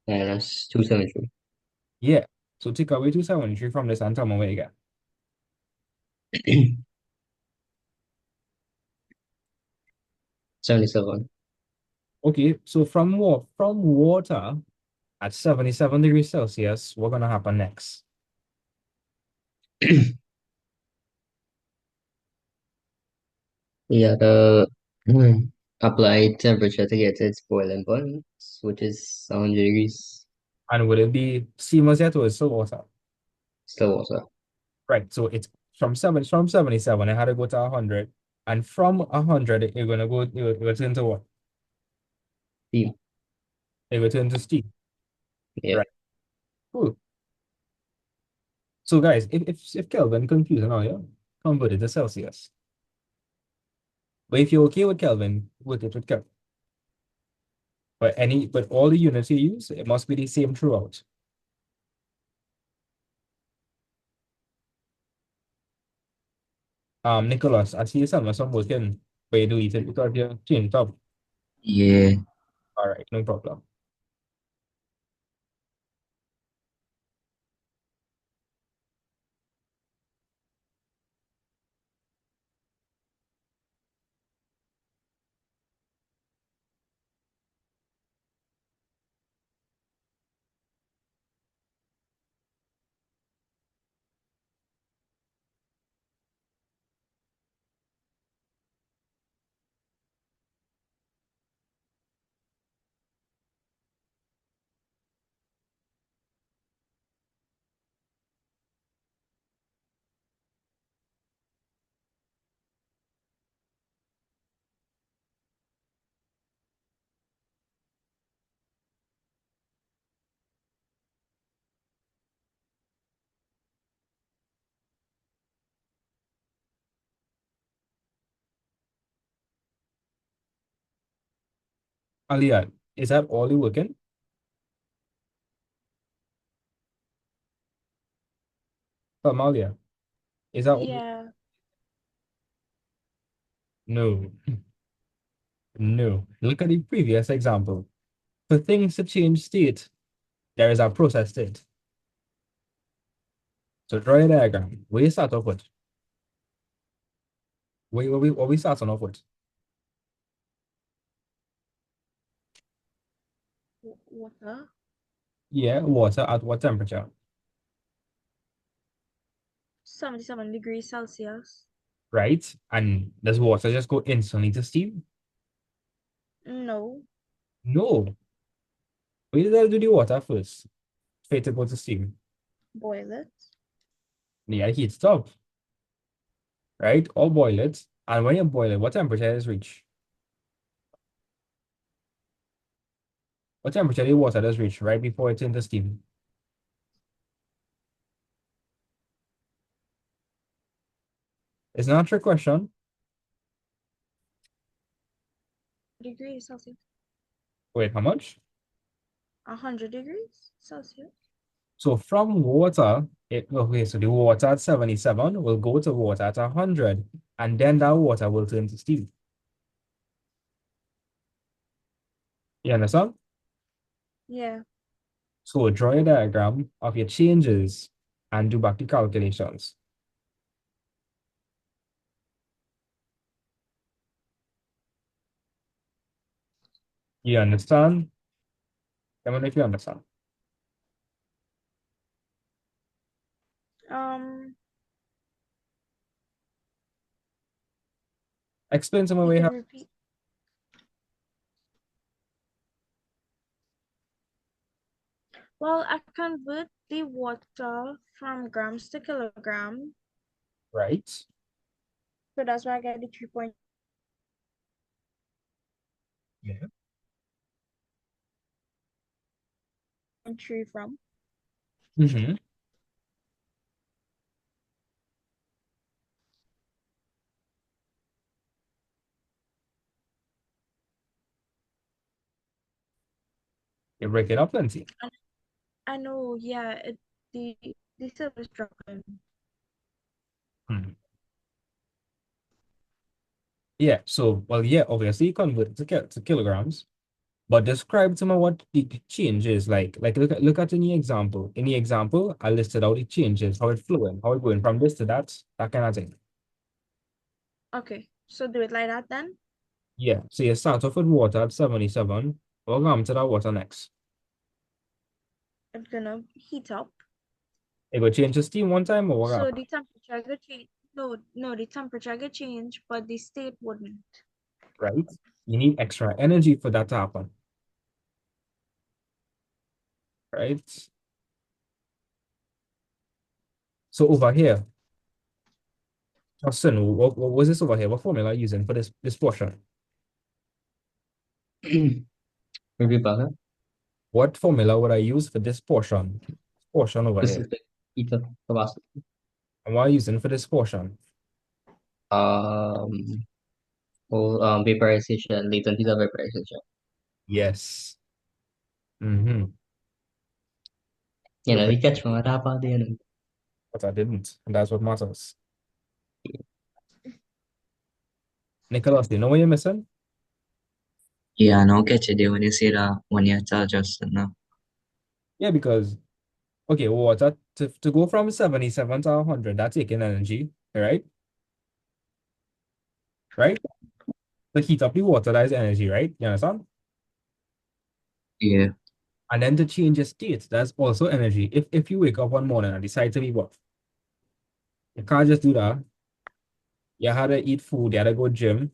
Minus 273. Yeah. So take away 273 from this and tell me what you get. 77. Okay, so from water at 77 degrees Celsius, what's gonna happen next? Yeah, the applied temperature to get to its boiling point, which is 100 degrees, And will it be steam as yet or is still water? still water. Right. So it's from 77, it had to go to 100. And from 100, you're gonna go, it will turn to what? Steam. It will turn to steam. Yeah. Right. Cool. So guys, if Kelvin confusing now, yeah, convert it to Celsius. But if you're okay with Kelvin, work it with Kelvin. But all the units you use, it must be the same throughout. Nicholas, I see you send me some working, but you do it because you changed up. Yeah. All right, no problem. Alia, is that all you working? Amalia, is that all? Yeah. No, no. Look at the previous example. For things to change state, there is a process state. So draw a diagram. Where you start off with? What we starting off with? Water. Yeah, water at what temperature? 77 degrees Celsius. Right? And does water just go instantly to steam? No. No. We gotta do the water first for it to go to steam. Boil it. Yeah, heat it up, right? Or boil it. And when you boil it, what temperature does reach? What temperature the water does reach right before it's into steam? It's not a trick question. Degrees Celsius. Wait, how much? 100 degrees Celsius. So from water, okay, so the water at 77 will go to water at 100, and then that water will turn to steam. You understand? Yeah. So draw a diagram of your changes and do back the calculations. You understand? Let me know if you understand. Um, Explain some you way could how. repeat. Well, I convert the water from grams to kilogram, Right? so that's why I get the Yeah. 3.3 from. Mm-hmm. You break it up plenty. I know, yeah, the the service struggling. Hmm. Yeah. So, well, yeah, obviously you convert it to kilograms, but describe to me what the change is like. Like look at any example. In the example, I listed out the changes, how it's flowing, how it's going from this to that kind of thing. Okay, so do it like that then. Yeah. So you start off with water at 77. What come to that water next? It's gonna heat up. It go change to steam one time or what So happen? the temperature get change. No, no, the temperature get change, but the state wouldn't. Right? You need extra energy for that to happen. Right? So over here, Justin, what was this over here? What formula are you using for this portion? Repeat back, huh? What formula would I use for this portion? Portion over here. Specific heat of capacity. And what are you using for this portion? Um, Vaporization, latent heat of vaporization. Yes. Mm-hmm. You know, you Perfect. catch me what happened there. But I didn't. And that's what matters. Nicholas, do you know what you're missing? Yeah, I now get you there when you say that when you tell Justin now. Yeah, because okay, water to go from 77 to 100, that's taking energy, right? Right? To heat up the water, that is energy, right? You understand? Yeah, And then to change your state, that's also energy. If you wake up one morning and decide to be what? You can't just do that. You had to eat food, you had to go gym,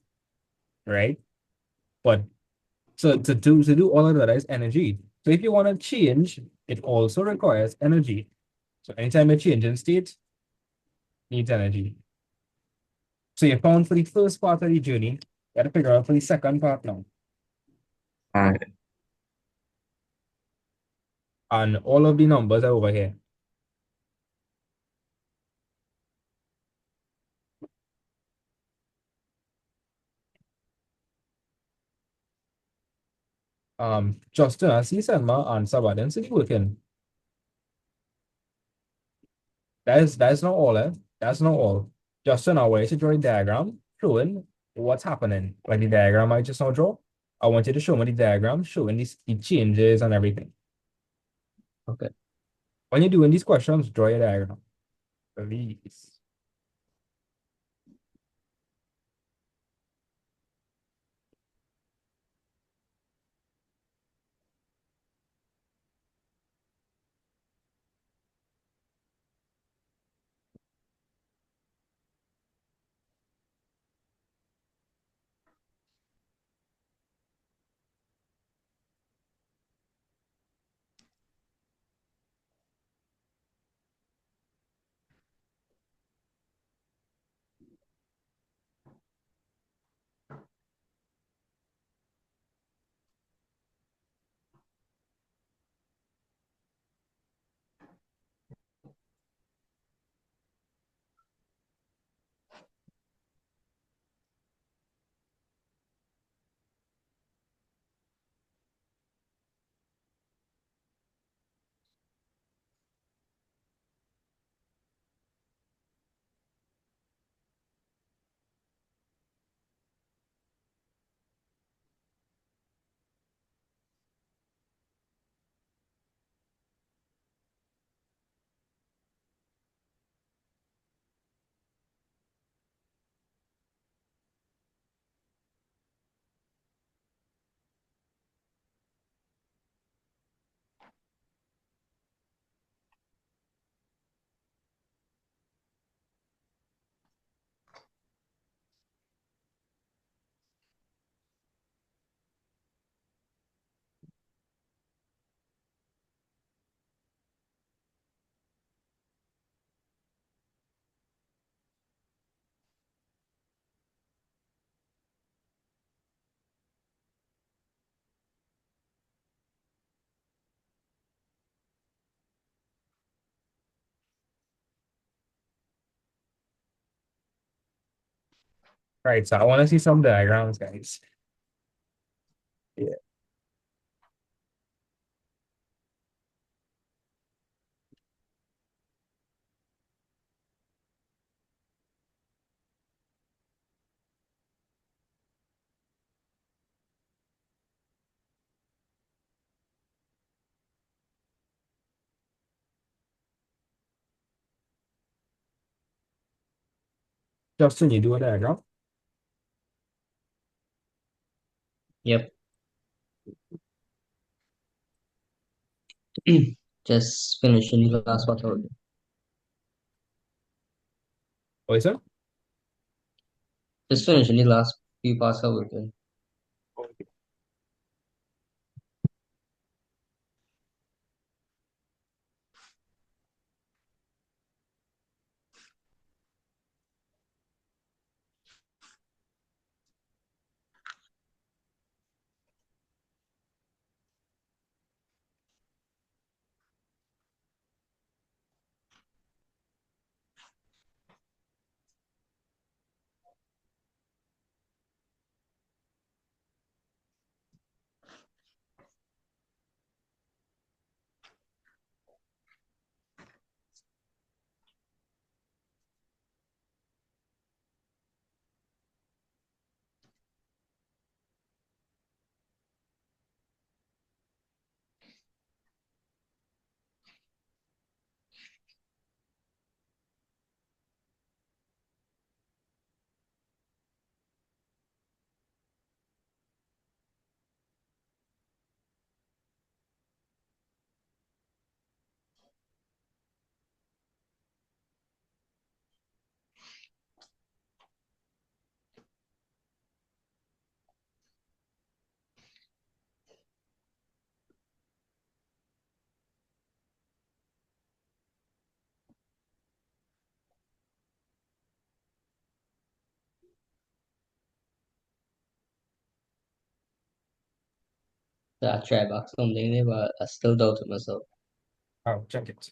right? But so to do all of that is energy. So if you want to change, it also requires energy. So anytime you change in state, needs energy. So you found for the first part of the journey, you got to figure out for the second part now. alright. And all of the numbers are over here. Justin, I see Selma answer, but I didn't see it working. That's not all, eh? That's not all. Justin, I want you to draw a diagram showing what's happening. Like the diagram I just now draw. I want you to show me the diagram showing the changes and everything. Okay. When you're doing these questions, draw a diagram. Please. Right, so I want to see some diagrams, guys. Yeah, Justin, you do a diagram? Yep. Just finishing the last part out. What is it? Just finishing the last few parts out. I tried back something there, but I still doubted myself. Oh, check it.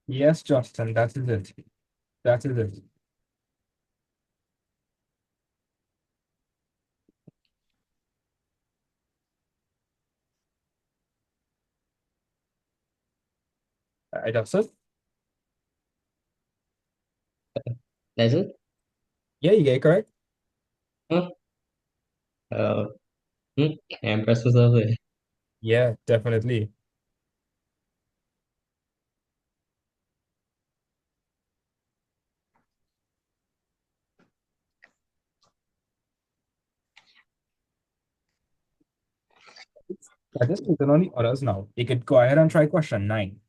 Yes, Justin, that is it. That is it. I just said, That's it? yeah, you get it correct. Huh? Uh, I impressed myself there. Yeah, definitely. I just looking on the others now. You could go ahead and try question 9.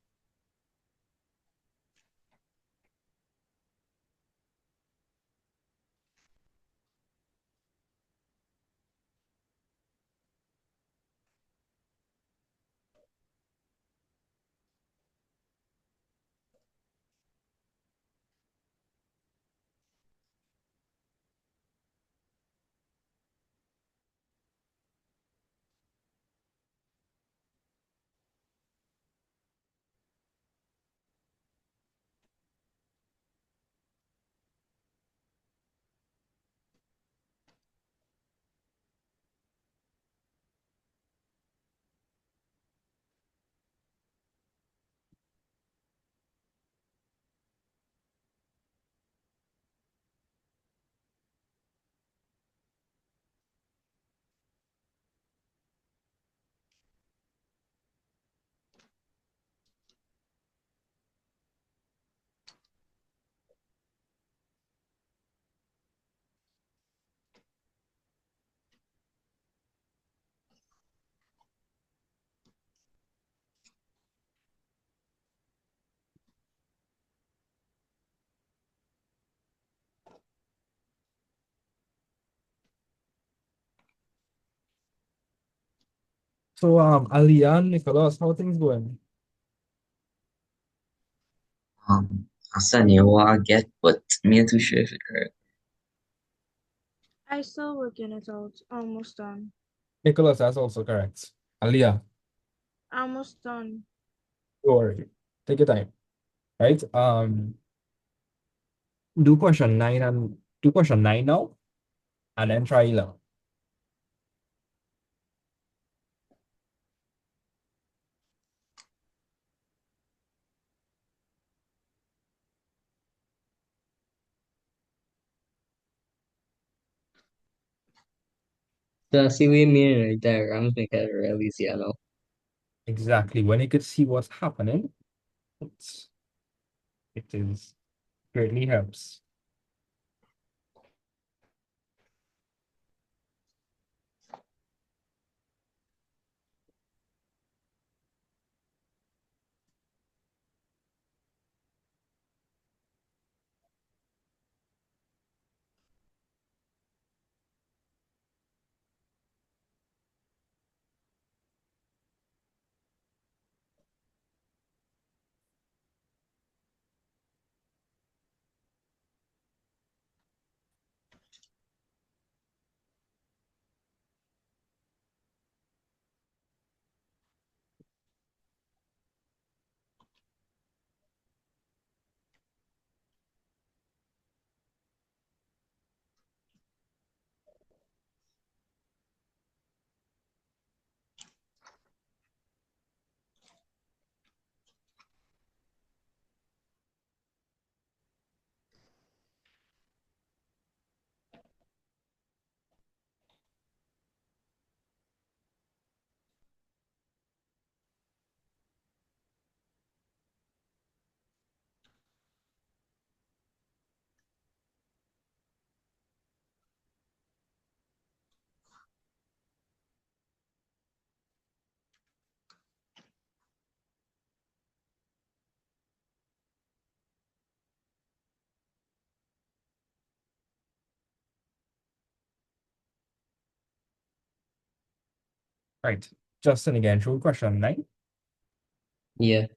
So, Aliyah, Nicholas, how things going? I said you what I get, but me too sure if it correct. I still working it out. Almost done. Nicholas, that's also correct. Aliyah, Almost done. don't worry. Take your time. Right? Do question nine and do question nine now, and then try 11. So I see what you mean, right? Diagrams make it real easy, you know. Exactly. When you could see what's happening, it's, it is greatly helps. Right. Justin again, through question nine. Yeah.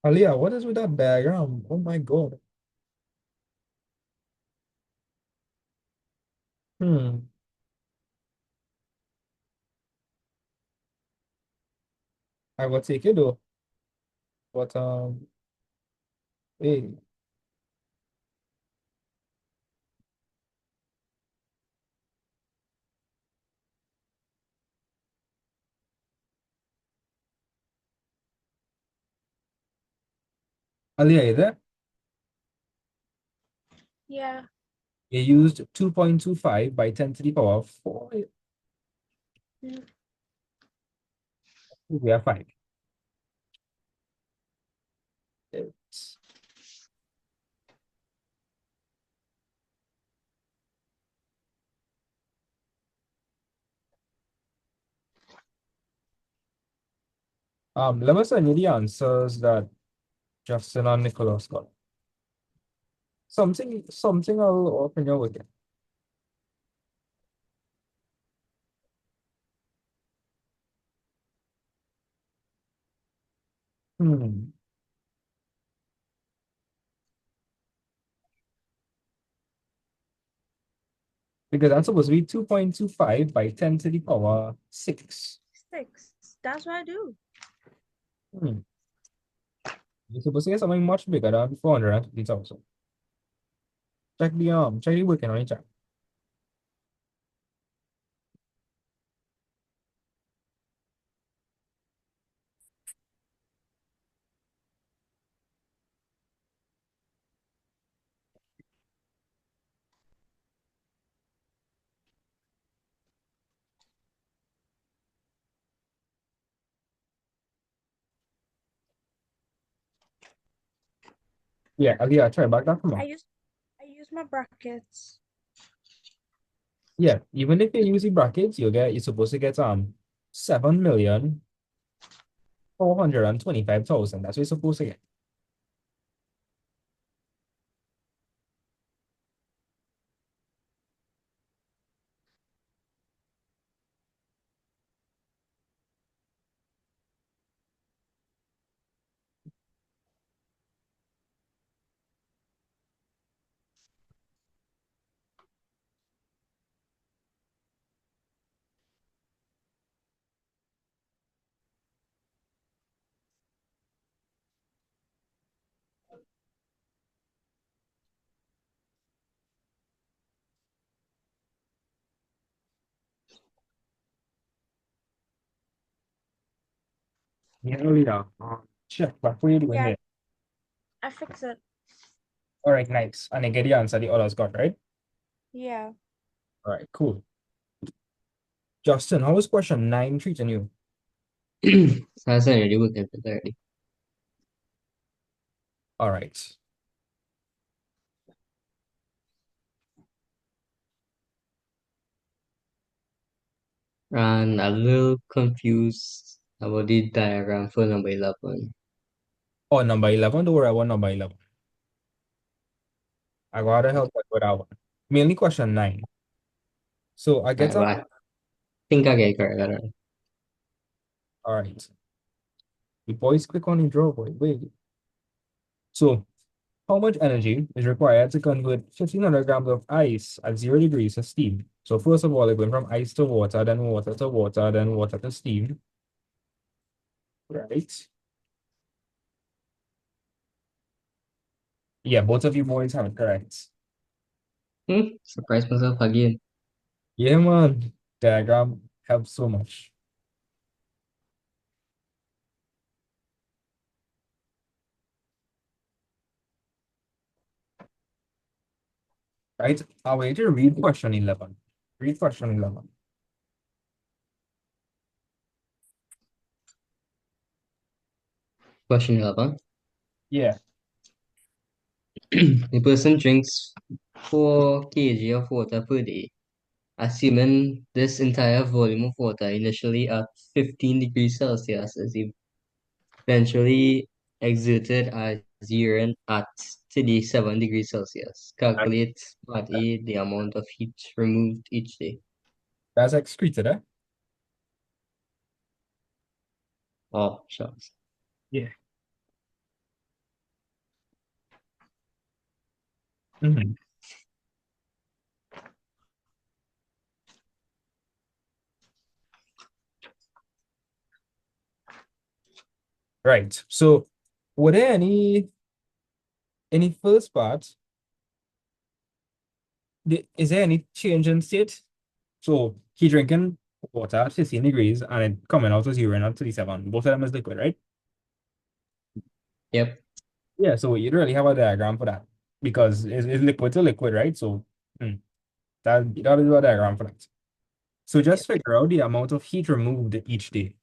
Aliyah, what is with that diagram? Oh my God. Hmm. I will take it though. But hey, Aliyah, you there? Yeah. You used 2.25 by 10 to the power 4. Mm. We are 5. It's, let me send you the answers that Justin and Nicholas got. Something I'll open your with. Hmm. because that's supposed to be 2.25 by 10 to the power 6. 6. That's what I do. Hmm. You're supposed to get something much bigger than 450,000. Check the working on it, check. Yeah, try back that, come I on. use I use my brackets. Yeah, even if you use the brackets, you're supposed to get 7,425,000. That's what you're supposed to get. Yeah, Lita. Check, what were you doing Yeah, there? I fix it. All right, nice. And I get the answer the others got, right? Yeah. All right, cool. Justin, how was question 9 treating you? That's already working for 30. All right. And a little confused about the diagram for number 11. Oh, number 11, don't worry about number 11. I got to help with that one. Mainly question 9. So I get Right, some. but I think I get it correct. I don't know. All right. The boys click on the draw, boy. Wait. So how much energy is required to convert 1,500 grams of ice at 0 degrees to steam? So first of all, they're going from ice to water, then water to water, then water to steam. Right? Yeah, both of you boys have it correct. Surprise myself again. Yeah, man. Diagram helps so much. Right? I want you to read question 11. Read question 11. Question 11. Yeah. The person drinks 4 kg of water per day, assuming this entire volume of water initially at 15 degrees Celsius is eventually exerted as urine at 37 degrees Celsius. That- Calculate part A, the amount of heat removed each day. That's excreted, eh? Oh, shucks. Yeah. Mhm. Right. So were there any first part? Is there any change in state? So he drinking water at 15 degrees and it coming out as urine at 37. Both of them is liquid, right? Yep, Yeah, so you'd really have a diagram for that because it's liquid to liquid, right? So that is a diagram for that. So yep. just figure out the amount of heat removed each day.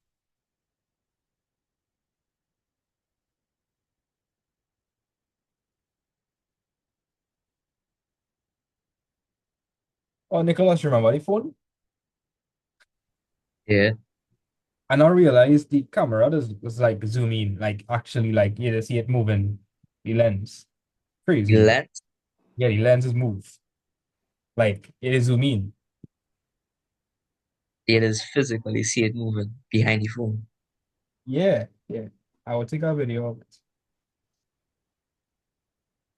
Oh, Nicholas, remember the phone? Yeah. I now realize the camera does like zoom in, like actually like you just see it moving the lens. Crazy. Let Yeah, the lens is move. Like it is zoom in. it is physically see it moving behind the phone. Yeah, yeah. I will take a video of it.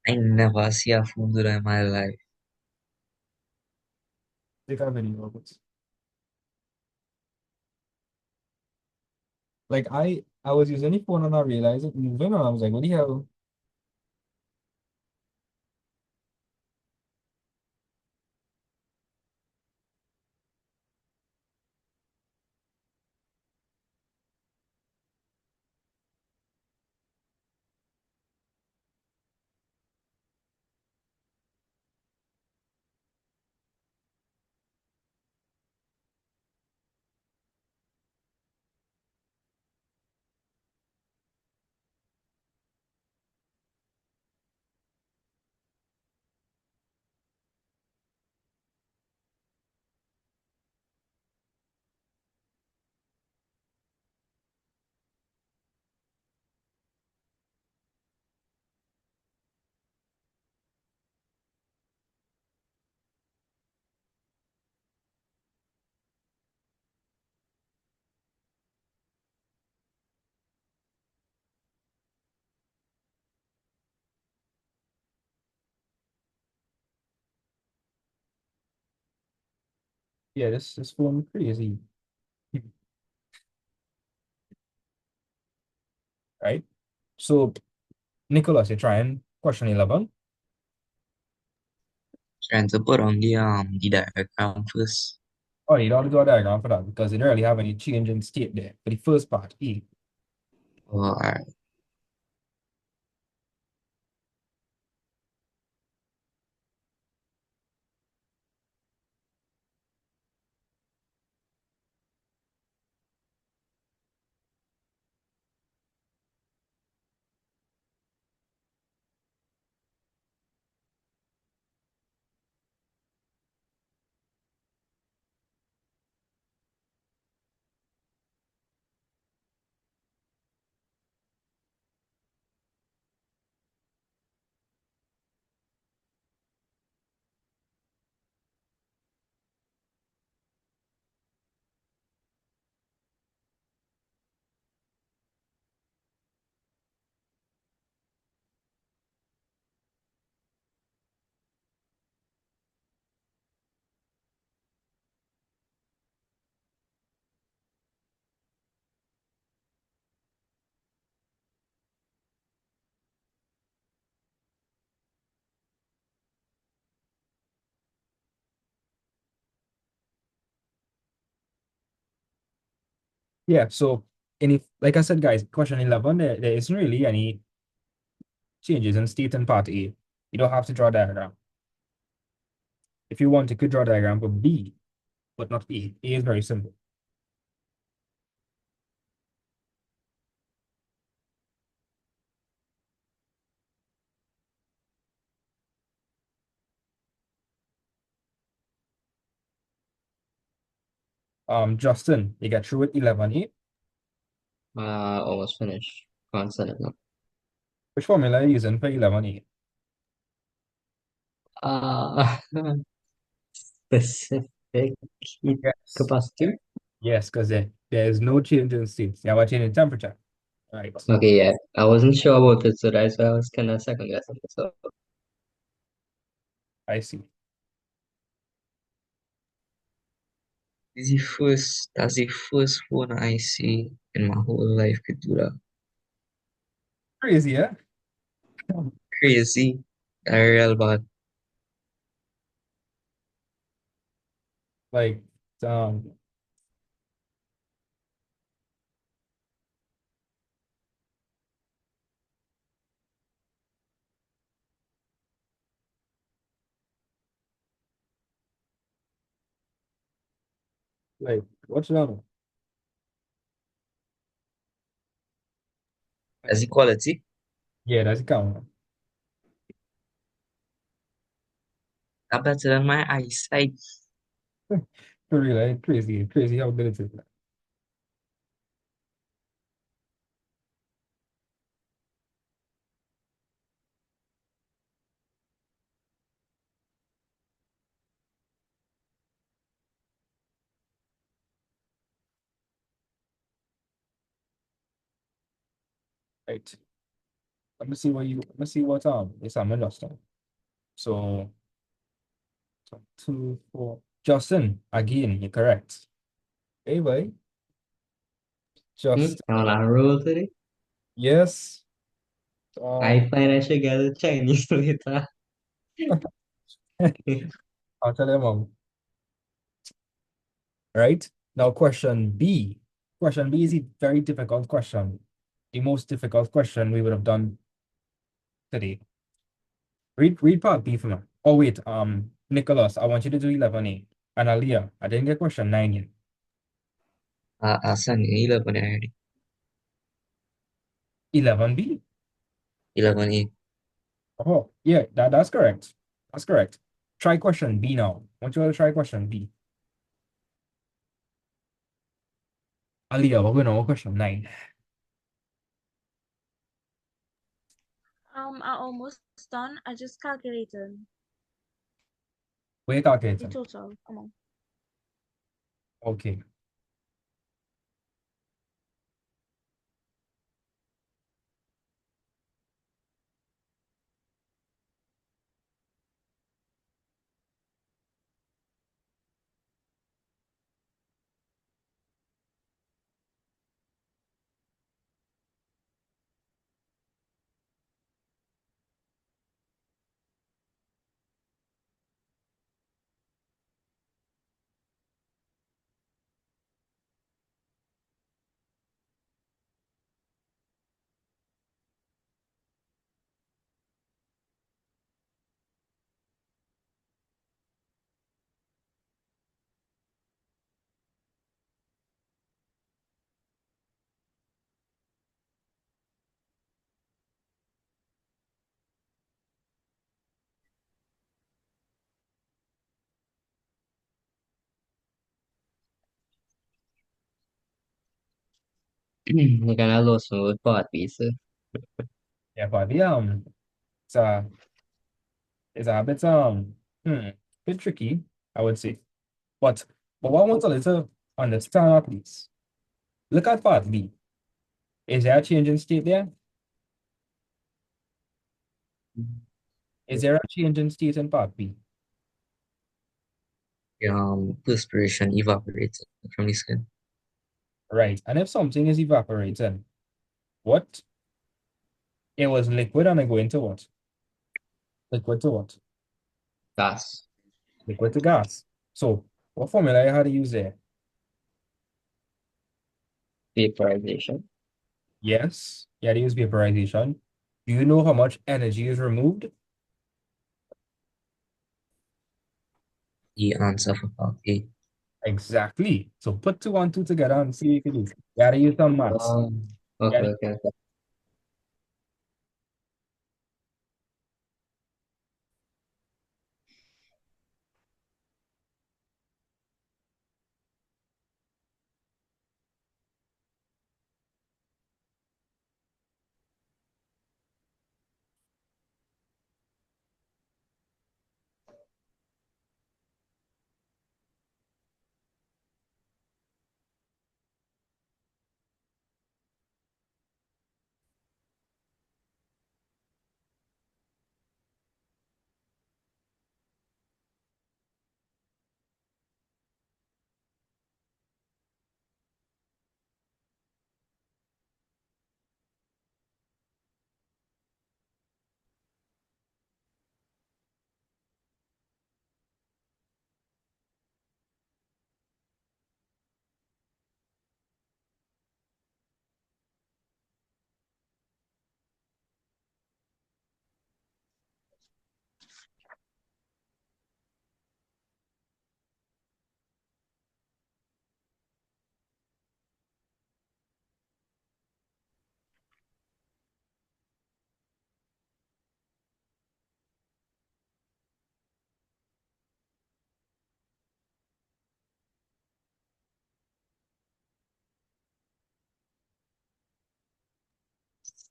I never see a phone do that in my life. Take a video of it. Like I was using the phone and I realized it moving and I was like, what the hell? Yeah, this phone crazy. Right? So Nicholas, you're trying question 11. Trying to put on the diagram first. Oh, you don't do a diagram for that because you don't really have any change in state there. For the first part, E. Oh, alright. Yeah, so like I said, guys, question 11, there isn't really any changes in state in part A. You don't have to draw a diagram. If you want, you could draw a diagram for B, but not A. A is very simple. Justin, you get through with 11A. Almost finished. Can't send it now. Which formula are you using for 11A? Uh, specific heat Yes. capacity. Yes, because there is no change in states. You have a change in temperature. Right. Okay, yeah. I wasn't sure about it, so that's why I was kind of second guessing myself. I see. That's the first phone I see in my whole life could do that. Crazy, yeah? Crazy. That real bad. Like, um, like, what's wrong? That's the quality. Yeah, that's count. That better than my eyesight. For real, crazy, crazy how good it is. Right. Let me see what this I'm adjusting. So 2, 4. Justin, again, you're correct. Hey, boy. Just, On a roll today. yes. I find I should get a Chinese later. I'll tell you, mom. Right? Now, question B. Question B is a very difficult question. The most difficult question we would have done today. Read part B for me. Oh, wait, Nicholas, I want you to do 11A. And Aliyah, I didn't get question 9 yet. Asan 11 already. 11B? 11A. Oh, yeah, that's correct. That's correct. Try question B now. I want you to try question B. Aliyah, we're going on question 9. I almost done. I just calculated Where you the calculating? total amount. Okay. You kind of lost me with part B, so Yeah, but it's it's a bit hmm, bit tricky, I would say. But what I want a little understand at least. Look at part B. Is there a change in state there? Is there a change in state in part B? Perspiration evaporates from the skin. Right. And if something is evaporating, what? It was liquid and it go into what? Liquid to what? gas, Liquid to gas. So what formula you had to use there? vaporization. Yes, you had to use vaporization. Do you know how much energy is removed? The answer for part A. Exactly. So put two and two together and see what you can do. You gotta use some maths. You Okay, gotta- okay, okay.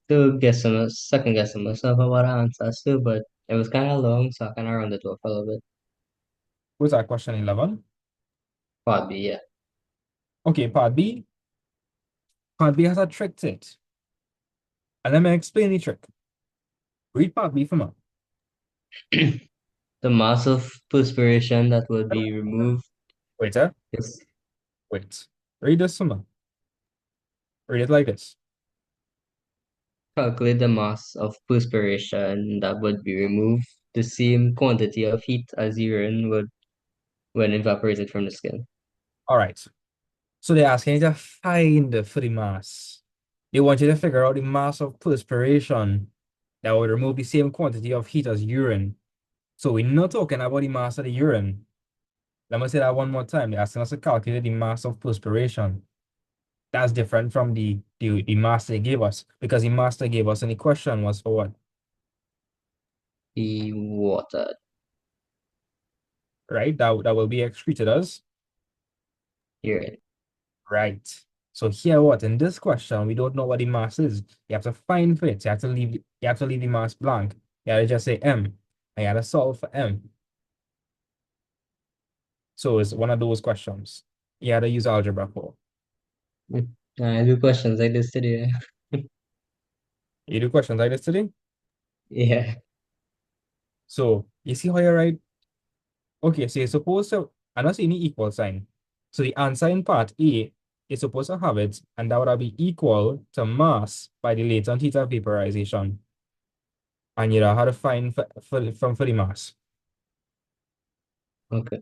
Still guessing, second guessing myself about the answer still, but it was kind of long, so I kind of rounded it off a little bit. What's that question 11? Part B, yeah. Okay, part B. Part B has a trick to it. And let me explain the trick. Read part B for me. the mass of perspiration that will be removed Wait, is wait. Read this one. Read it like this. calculate the mass of perspiration that would be removed, the same quantity of heat as urine would when evaporated from the skin. All right. So they're asking you to find for the mass. They want you to figure out the mass of perspiration that would remove the same quantity of heat as urine. So we're not talking about the mass of the urine. Let me say that one more time. They're asking us to calculate the mass of perspiration. That's different from the mass they gave us, because the mass they gave us in the question was for what? The water, Right? That will be excreted as urine. right. So here what? In this question, we don't know what the mass is. You have to find for it. You have to leave the mass blank. You have to just say M. And you have to solve for M. So it's one of those questions. You have to use algebra for. Mm. I do questions like this today. You do questions like this today. Yeah. So you see how you write. Okay, so you're supposed to, I'm not seeing the equal sign. So the answer in part A is supposed to have it, and that would be equal to mass by the latent heat of vaporization. And you know how to find for the mass. Okay.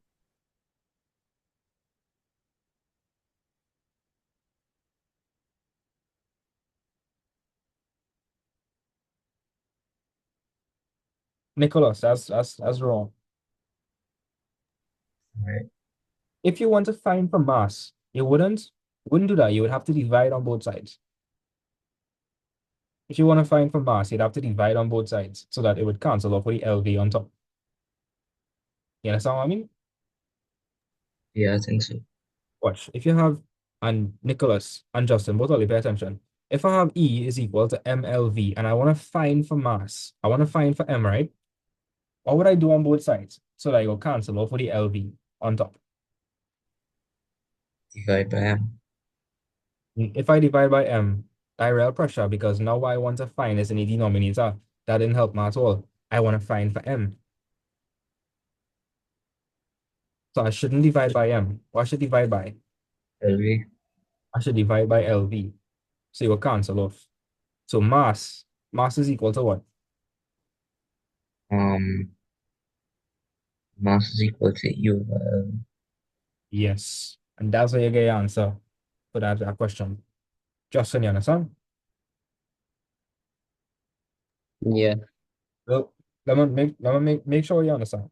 Nicholas, that's wrong. Right. If you want to find for mass, you wouldn't do that. You would have to divide on both sides. If you want to find for mass, you'd have to divide on both sides so that it would cancel off with the LV on top. You understand what I mean? Yeah, I think so. Watch. If you have, and Nicholas and Justin, both of you pay attention. If I have E is equal to MLV and I want to find for mass, I want to find for M, right? What would I do on both sides? So that I will cancel off with the LV on top. Divide by M. If I divide by M, direct pressure, because now what I want to find is in the denominator. That didn't help me at all. I want to find for M. So I shouldn't divide by M. What should I divide by? LV. I should divide by LV. So it will cancel off. So mass is equal to what? Um, Mass is equal to U over L. Yes. And that's where you get your answer for that question. Justin, you understand? Yeah. Well, let me make sure you understand.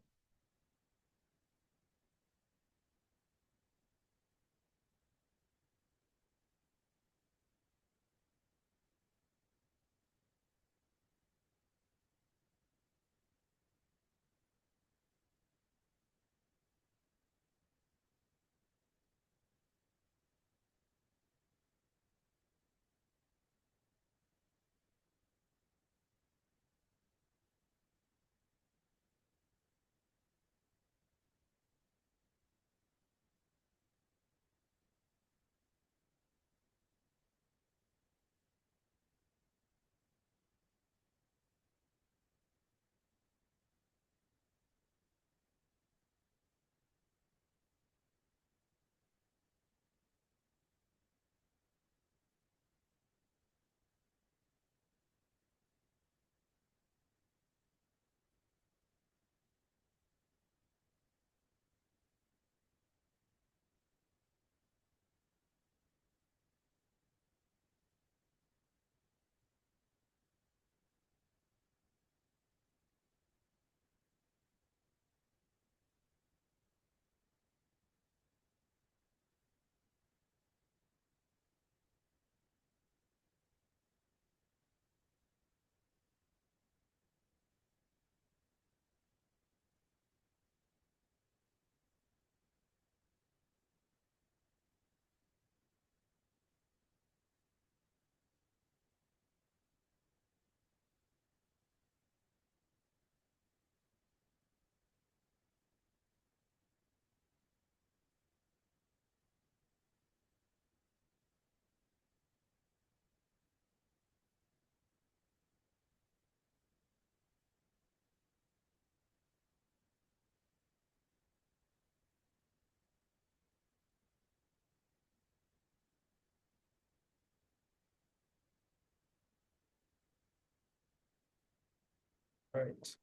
Right.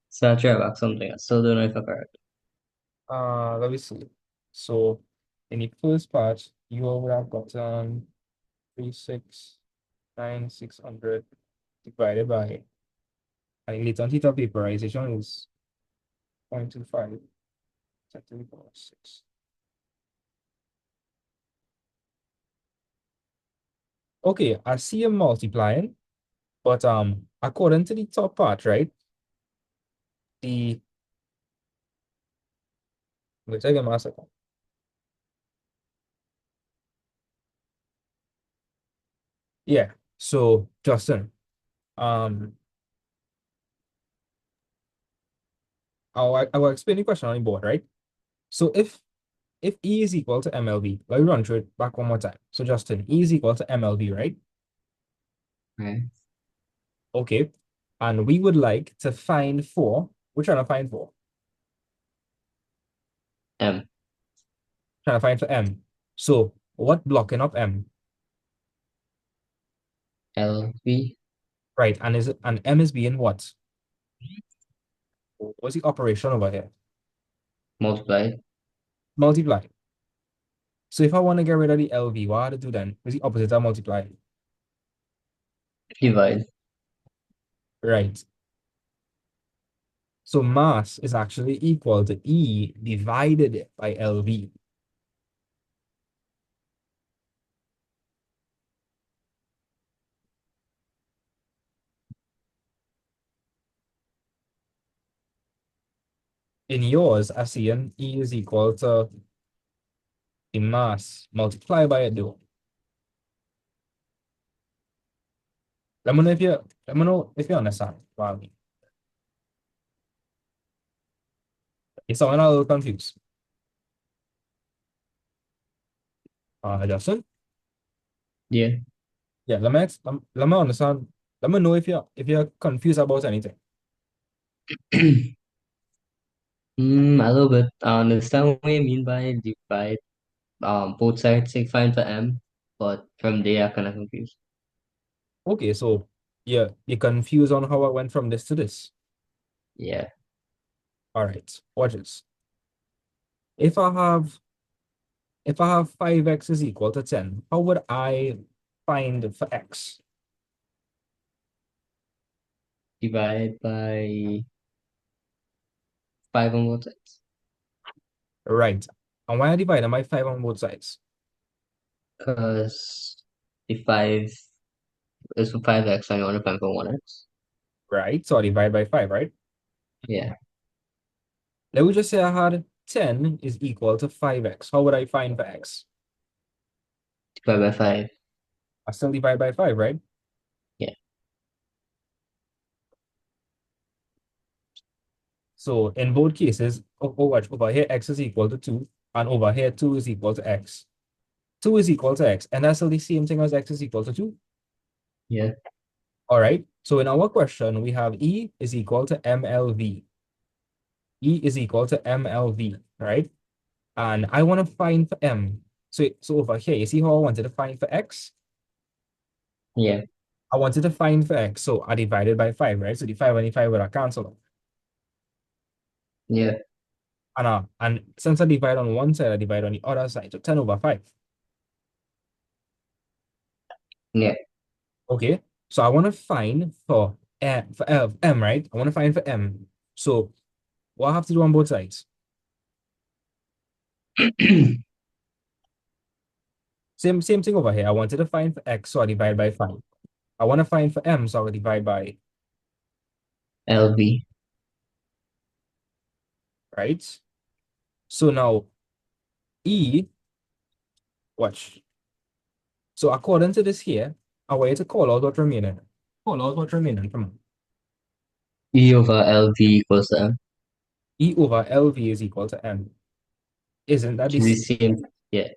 So I try back something. I still don't know if I correct. Let me see. So in the first part, you would have gotten 369,600 divided by, and the latent heat of vaporization is 0.25 10 to the power 6. Okay, I see you multiplying, but according to the top part, right? The let's take a master. Yeah. So Justin, um, I will explain the question on the board, right? So if E is equal to MLB, let me run through it back one more time. So Justin, E is equal to MLB, right? Right. Okay. And we would like to find for, we're trying to find for, M. trying to find for M. So what blocking up M? LV Right. And M is being what? What's the operation over here? multiplied. Multiply. So if I want to get rid of the LV, what I have to do then? What's the opposite of multiply? Divide. Right. So mass is actually equal to E divided by LV. In yours, I see an E is equal to the mass multiplied by it though. Let me know if you understand. Wow. It's someone a little confused. Justin? Yeah. Yeah, let me understand. Let me know if you're confused about anything. A little bit. I understand what you mean by divide. Both sides say fine for M, but from there I kind of confused. Okay, so yeah, you're confused on how I went from this to this. Yeah. All right, watch this. If I have if I have 5x is equal to 10, how would I find for x? Divide by 5 on both sides. Right. And why I divide by 5 on both sides? Because the 5 is for 5x and you want to find for 1x. Right. So I divide by 5, right? Yeah. Let me just say I had 10 is equal to 5x. How would I find for x? Divide by 5. I still divide by 5, right? Yeah. So in both cases, watch, over here x is equal to 2, and over here 2 is equal to x. 2 is equal to x, and that's still the same thing as x is equal to 2. Yeah. All right. So in our question, we have E is equal to MLV. E is equal to MLV, right? And I want to find for M. So over here, you see how I wanted to find for X? Yeah. I wanted to find for X, so I divided by 5, right? So the 5 and the 5 would have cancelled. Yeah. And since I divide on one side, I divide on the other side, so 10 over 5. Yeah. Okay, so I want to find for M, right? I want to find for M. So what I have to do on both sides? Same thing over here. I wanted to find for X, so I divide by 5. I want to find for M, so I will divide by, LV. right? So now E, watch. So according to this here, I want you to call out what remaining. Call out what remaining. Come on. E over LV equals to M. E over LV is equal to M. Isn't that the Which is same the same. Yeah.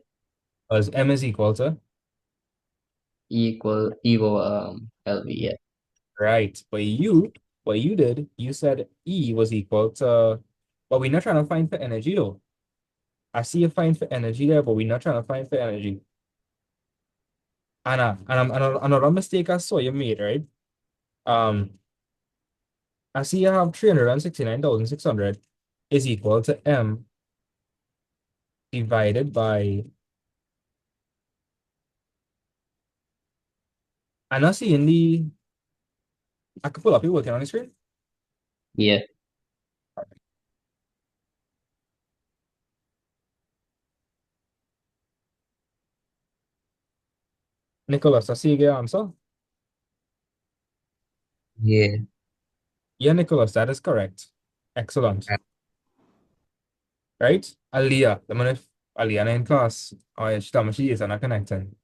as M is equal to? E over LV. Yeah. Right. But what you did, you said E was equal to, but we're not trying to find for energy though. I see you find for energy there, but we're not trying to find for energy. Another mistake I saw you made, right? Um, I see you have 369,600 is equal to M divided by, and I see in the, I could pull up your working on the screen. Yeah. Nicholas, I see you get your answer. Yeah. Yeah, Nicholas, that is correct. Excellent. Right? Aliyah, the man if Aliyah in class. Oh, yeah, she told me she is not connecting.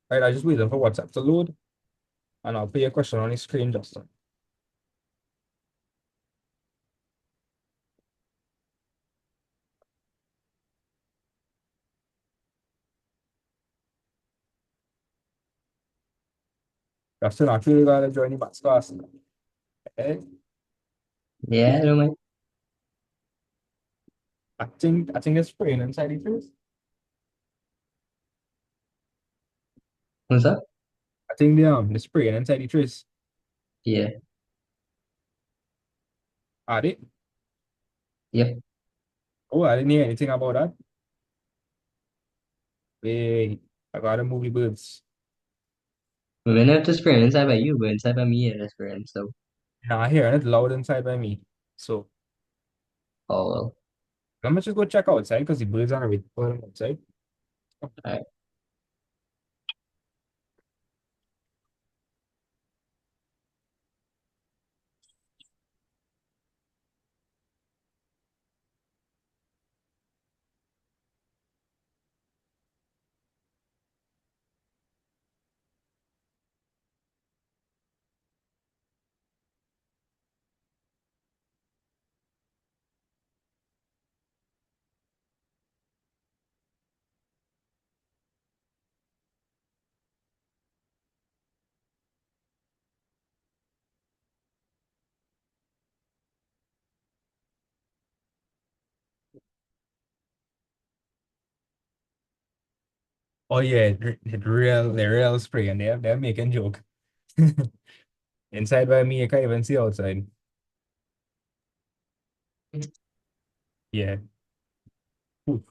Right, I just waiting for WhatsApp to load, and I'll put your question on the screen, Justin. Justin, I feel you gotta join the maths class. Okay? Yeah, I don't mind. I think it's spraying inside the trees. What's up? I think the spraying inside the trees. Yeah. Are they? Yep. Oh, I didn't hear anything about that. Wait, I gotta move the birds. We don't have to sprint inside by you, but inside by me, yeah, sprint. So, Now I hear it loud inside by me. So oh well. let me just go check outside because the birds are already outside. Alright. Oh yeah, the real spray, and they're making joke. Inside by me, I can't even see outside. Yeah. Oof.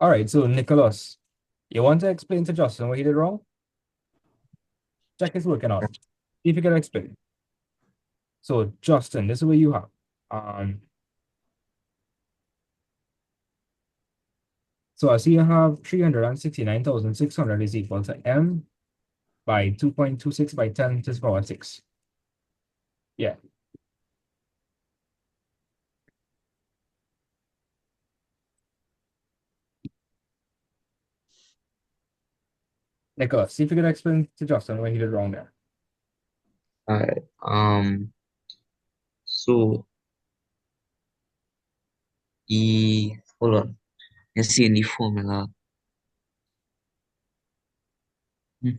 All right, so Nicholas, you want to explain to Justin what he did wrong? Check his working out. See if you can explain. So Justin, this is what you have. Um, so I see you have 369,600 is equal to M by 2.26 by 10 to the power 6. Yeah. Nicholas, see if you can explain to Justin what he did wrong there. Alright. So hold on. You see in the formula. Hmm.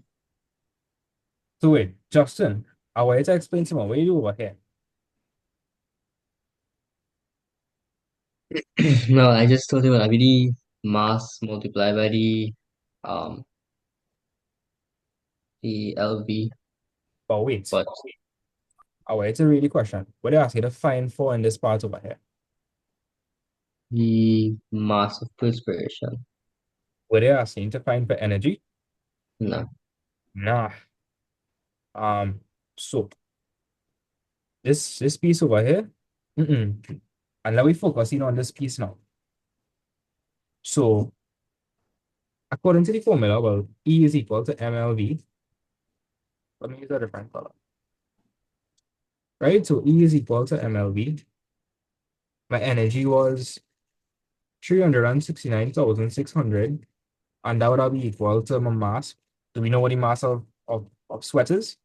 So wait, Justin, I want you to explain to me what you do over here. No, I just told you what I really mass multiplied by um the LV, But wait, but I want you to read the question. What they ask you to find for in this part over here? the mass of perspiration. What they asking you to find for energy? No. Nah. Um, so this piece over here, and now we focusing on this piece now. So according to the formula, well, E is equal to MLV. Let me use a different color. Right? So E is equal to MLV. My energy was 369,600, and that would be equal to my mass. Do we know what the mass of sweat is?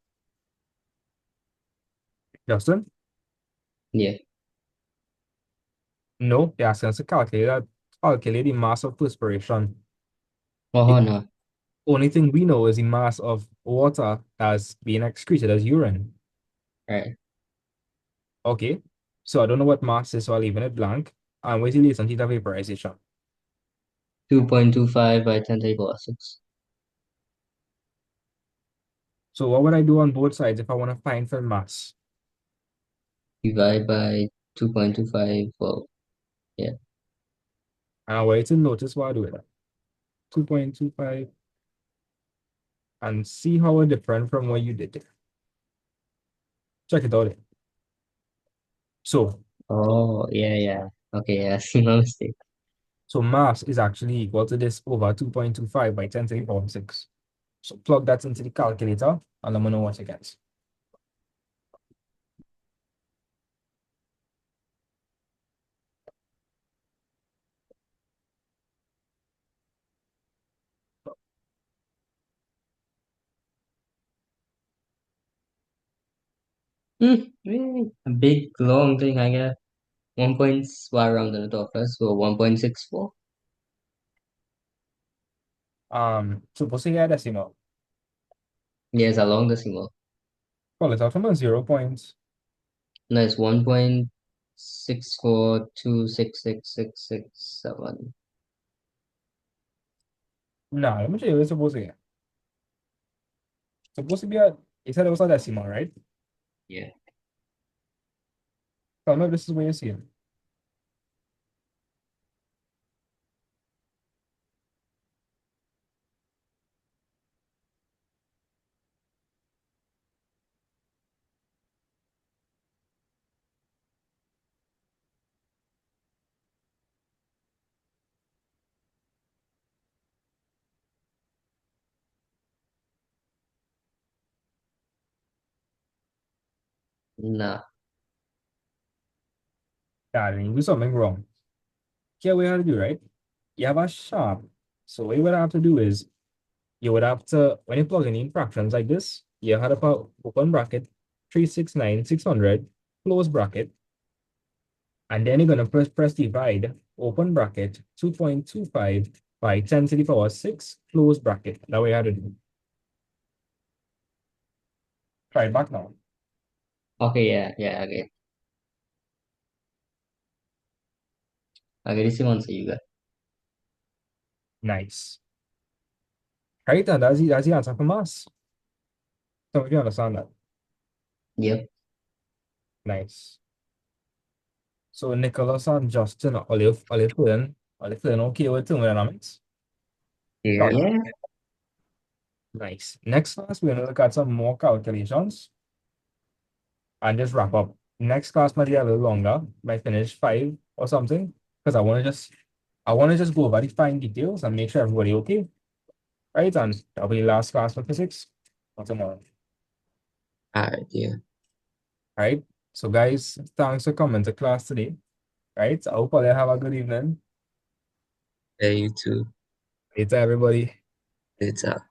Justin? Yeah. No, they're asking us to calculate the mass of perspiration. Oh The no. only thing we know is the mass of water that's being excreted as urine. Right. Okay. So I don't know what mass is, so I'll leave it blank. And wait till you theta vaporization. 2.25 by 10 to the power 6. So what would I do on both sides if I want to find film mass? Divide by 2.25. Well, yeah. And I'll wait to notice what I do with that. 2.25 and see how it's different from what you did there. Check it out. So, Oh, yeah, yeah. Okay, yeah, I see my mistake. so mass is actually equal to this over 2.25 by 10 to the power 6. So plug that into the calculator and let me know what you get. Really? A big, long thing, I get 1 point, well, around the top first, so 1.64. Suppose you get a decimal. Yes, along the decimal. Call it out from a 0 point. No, it's 1.642666667. Nah, let me show you what it's supposed to get. Supposed to be a, you said it was a decimal, right? Yeah. Tell me if this is what you see it. Nah. Darling, you do something wrong. Here we have to do, right? You have a sharp. So what you would have to do is you would have to, when you plug in fractions like this, you had a open bracket, 369,600, close bracket, and then you're going to press divide, open bracket, 2.25 by 10 to the power 6, close bracket. That way you have to do. Try it back now. Okay, yeah, yeah, okay. Okay, this is one, so you got. Nice. Right, and that's the answer from us. So if you understand that. Yep. Nice. So Nicholas and Justin, are you feeling okay with thermodynamics? Yeah. Got it. Yeah. Nice. Next class, we're gonna look at some more calculations and just wrap up. Next class might be a little longer, might finish 5 or something, because I want to just go over the fine details and make sure everybody okay. Right? And that'll be the last class for physics for tomorrow. All right. Yeah. Right? So guys, thanks for coming to class today. Right? I hope all you have a good evening. Yeah. You too. Later, everybody. Later.